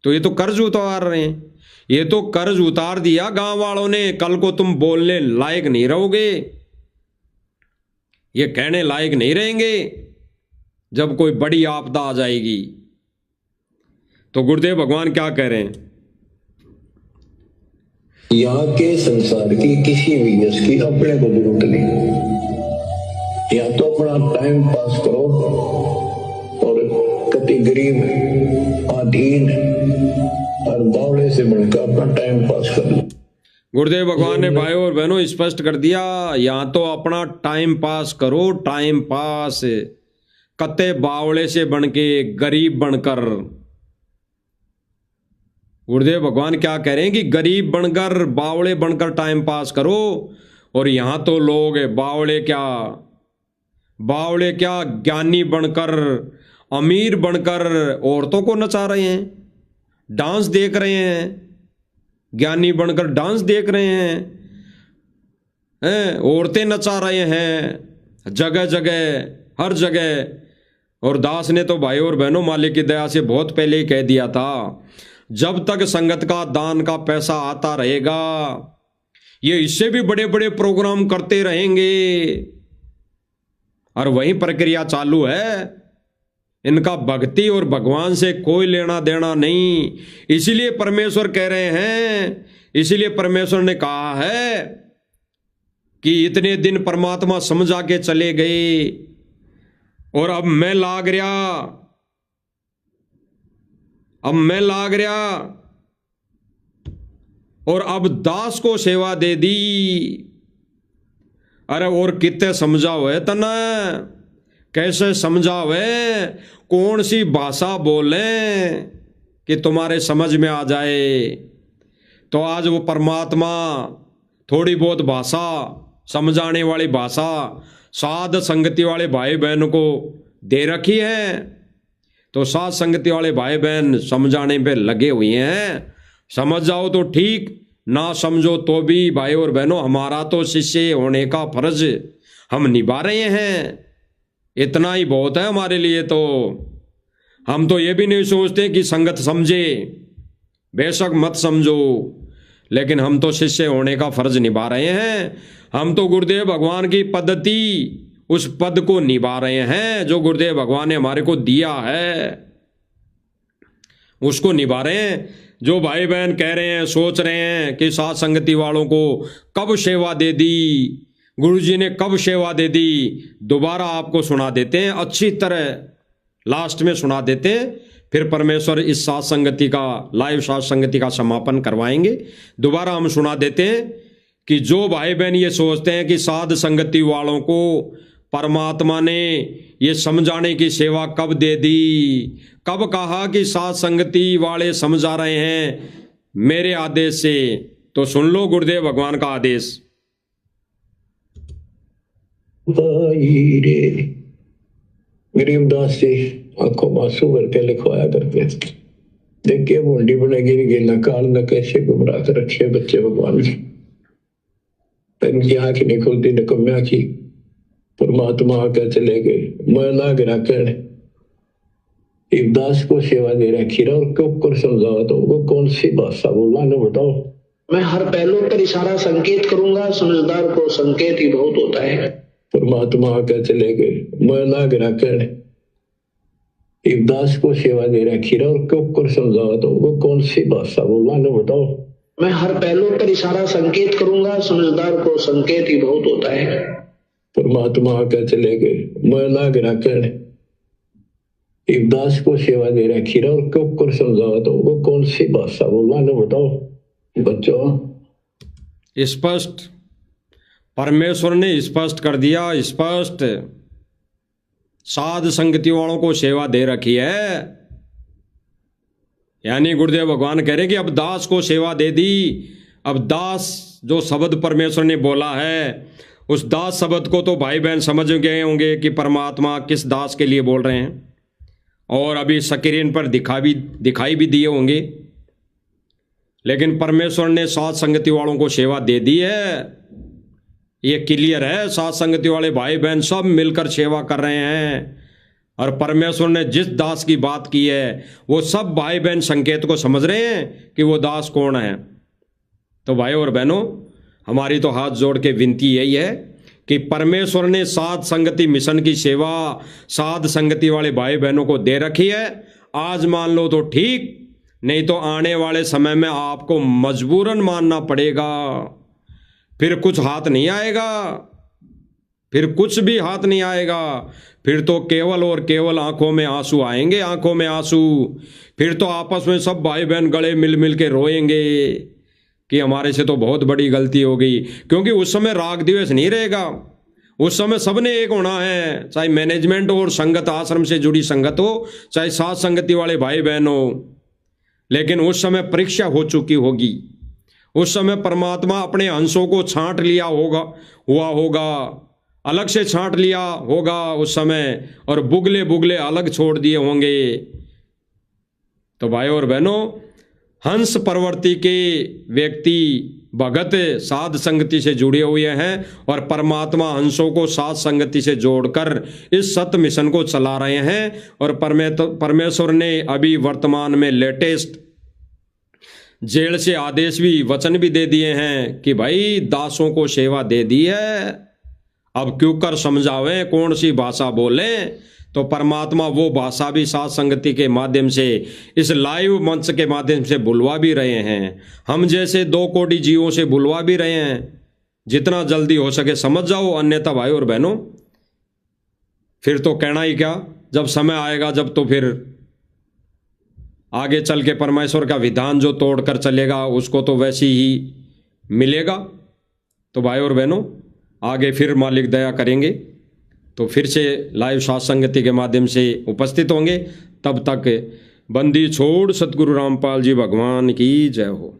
Speaker 1: तो ये तो कर्ज उतार रहे हैं, ये तो कर्ज उतार दिया गांव वालों ने। कल को तुम बोलने लायक नहीं रहोगे, ये कहने लायक नहीं रहेंगे जब कोई बड़ी आपदा आ जाएगी। तो गुरुदेव भगवान क्या कह रहे हैं?
Speaker 2: यहाँ के संसार की किसी भी यश की अपने को जरूरत नहीं, या तो अपना टाइम पास करो और कति गरीब, अधीन और बावड़े से बनकर अपना टाइम पास कर लो।
Speaker 1: गुरुदेव भगवान ने भाइयों और बहनों स्पष्ट कर दिया, यहाँ तो अपना टाइम पास करो, टाइम पास, कत्ते बावड़े से बनके, गरीब बनकर। गुरुदेव भगवान क्या कह रहे हैं कि गरीब बनकर, बावड़े बनकर टाइम पास करो। और यहाँ तो लोग बावड़े क्या ज्ञानी बनकर, अमीर बनकर औरतों को नचा रहे हैं, डांस देख रहे हैं, ज्ञानी बनकर डांस देख रहे हैं, औरतें नचा रहे हैं जगह जगह, हर जगह। और दास ने तो भाई और बहनों मालिक की दया से बहुत पहले ही कह दिया था, जब तक संगत का दान का पैसा आता रहेगा, ये इससे भी बड़े बड़े प्रोग्राम करते रहेंगे। और वही प्रक्रिया चालू है, इनका भक्ति और भगवान से कोई लेना देना नहीं। इसीलिए परमेश्वर कह रहे हैं, इसीलिए परमेश्वर ने कहा है कि इतने दिन परमात्मा समझा के चले गए और अब मैं लाग रहा, और अब दास को सेवा दे दी। अरे और कितने समझाओ है तना, कैसे समझावे, कौन सी भाषा बोले कि तुम्हारे समझ में आ जाए। तो आज वो परमात्मा थोड़ी बहुत भाषा, समझाने वाली भाषा साध संगति वाले भाई बहन को दे रखी है। तो साध संगति वाले भाई बहन समझाने पे लगे हुए हैं। समझ जाओ तो ठीक, ना समझो तो भी भाई और बहनों, हमारा तो शिष्य होने का फर्ज हम निभा रहे हैं। इतना ही बहुत है हमारे लिए। तो हम तो ये भी नहीं सोचते कि संगत समझे, बेशक मत समझो, लेकिन हम तो शिष्य होने का फर्ज निभा रहे हैं। हम तो गुरुदेव भगवान की पद्धति, उस पद को निभा रहे हैं जो गुरुदेव भगवान ने हमारे को दिया है, उसको निभा रहे हैं। जो भाई बहन कह रहे हैं, सोच रहे हैं कि साथ संगति वालों को कब सेवा दे दी, गुरुजी ने कब सेवा दे दी, दोबारा आपको सुना देते हैं, अच्छी तरह लास्ट में सुना देते हैं। फिर परमेश्वर इस साथ संगति का, लाइव साथ संगति का समापन करवाएंगे। दोबारा हम सुना देते हैं कि जो भाई बहन ये सोचते हैं कि साध संगति वालों को परमात्मा ने ये समझाने की सेवा कब दे दी, कब कहा कि साध संगति वाले समझा रहे हैं मेरे आदेश से, तो सुन लो गुरुदेव भगवान का आदेश।
Speaker 2: गरीबदास जी आंखों मासूम करके लिखवाया करते, देखिए मुंडी बनेगी गिरना काल न कैसे गुमराह कर रखे बच्चे भगवान जी। इनकी आंख नहीं खुलती निकम्या की, परमात्मा आकर चले गए। मैं ना गिरा कहने एक दास को सेवा दे रखी रहा और क्यों कर समझावा, तो वो कौन सी भाषा बोला ना बताओ।
Speaker 3: मैं हर पहलू पर इशारा संकेत करूंगा, समझदार को संकेत ही बहुत होता है।
Speaker 2: परमात्मा आके चले गए। मैं लाग रखा एक दास को सेवा दे रखी रहा और क्यों कर समझावा तो वो कौन सी भाषा बोला ना बताओ।
Speaker 3: मैं हर पहलू पर इशारा संकेत करूंगा, समझदार को संकेत ही बहुत होता है।
Speaker 2: परमात्मा आके चले गए। मैं लाग रखा एक दास को सेवा दे रखी रहा और क्यों कर समझावा तो वो कौन सी भाषा बोला ना बताओ। बच्चों
Speaker 1: स्पष्ट परमेश्वर ने स्पष्ट कर दिया, स्पष्ट साध संगति वालों को सेवा दे रखी है। यानी गुरुदेव भगवान कह रहे कि अब दास को सेवा दे दी। अब दास जो शब्द परमेश्वर ने बोला है, उस दास शब्द को तो भाई बहन समझ गए होंगे कि परमात्मा किस दास के लिए बोल रहे हैं, और अभी स्क्रीन पर दिखाई भी दिए होंगे। लेकिन परमेश्वर ने साध संगति वालों को सेवा दे दी है, ये क्लियर है। साध संगति वाले भाई बहन सब मिलकर सेवा कर रहे हैं, और परमेश्वर ने जिस दास की बात की है वो सब भाई बहन संकेत को समझ रहे हैं कि वो दास कौन है। तो भाई और बहनों, हमारी तो हाथ जोड़ के विनती यही है कि परमेश्वर ने साध संगति मिशन की सेवा साध संगति वाले भाई बहनों को दे रखी है। आज मान लो तो ठीक, नहीं तो आने वाले समय में आपको मजबूरन मानना पड़ेगा। फिर कुछ हाथ नहीं आएगा, फिर कुछ भी हाथ नहीं आएगा। फिर तो केवल और केवल आंखों में आंसू आएंगे, आंखों में आंसू। फिर तो आपस में सब भाई बहन गले मिल मिल के रोएंगे कि हमारे से तो बहुत बड़ी गलती हो गई। क्योंकि उस समय राग द्वेष नहीं रहेगा, उस समय सबने एक होना है, चाहे मैनेजमेंट और संगत आश्रम से जुड़ी संगत हो, चाहे साथ संगति वाले भाई बहन हो। लेकिन उस समय परीक्षा हो चुकी होगी, उस समय परमात्मा अपने अंशों को छांट लिया होगा, अलग से छांट लिया होगा उस समय, और बुगले बुगले अलग छोड़ दिए होंगे। तो भाई और बहनों, हंस प्रवृत्ति के व्यक्ति भगत साध संगति से जुड़े हुए हैं, और परमात्मा हंसों को साध संगति से जोड़कर इस सत्य मिशन को चला रहे हैं। और परमेश्वर ने अभी वर्तमान में लेटेस्ट जेल से आदेश भी, वचन भी दे दिए हैं कि भाई दासों को सेवा दे दी है, अब क्यों कर समझावें, कौन सी भाषा बोलें। तो परमात्मा वो भाषा भी साध संगति के माध्यम से, इस लाइव मंच के माध्यम से बुलवा भी रहे हैं। हम जैसे 2 कोटि जीवों से बुलवा भी रहे हैं। जितना जल्दी हो सके समझ जाओ, अन्यथा भाई और बहनों फिर तो कहना ही क्या। जब समय आएगा जब तो फिर आगे चल के परमेश्वर का विधान जो तोड़कर चलेगा उसको तो वैसी ही मिलेगा। तो भाई और बहनों, आगे फिर मालिक दया करेंगे तो फिर से लाइव साध संगति के माध्यम से उपस्थित होंगे। तब तक बंदी छोड़ सतगुरु रामपाल जी भगवान की जय हो।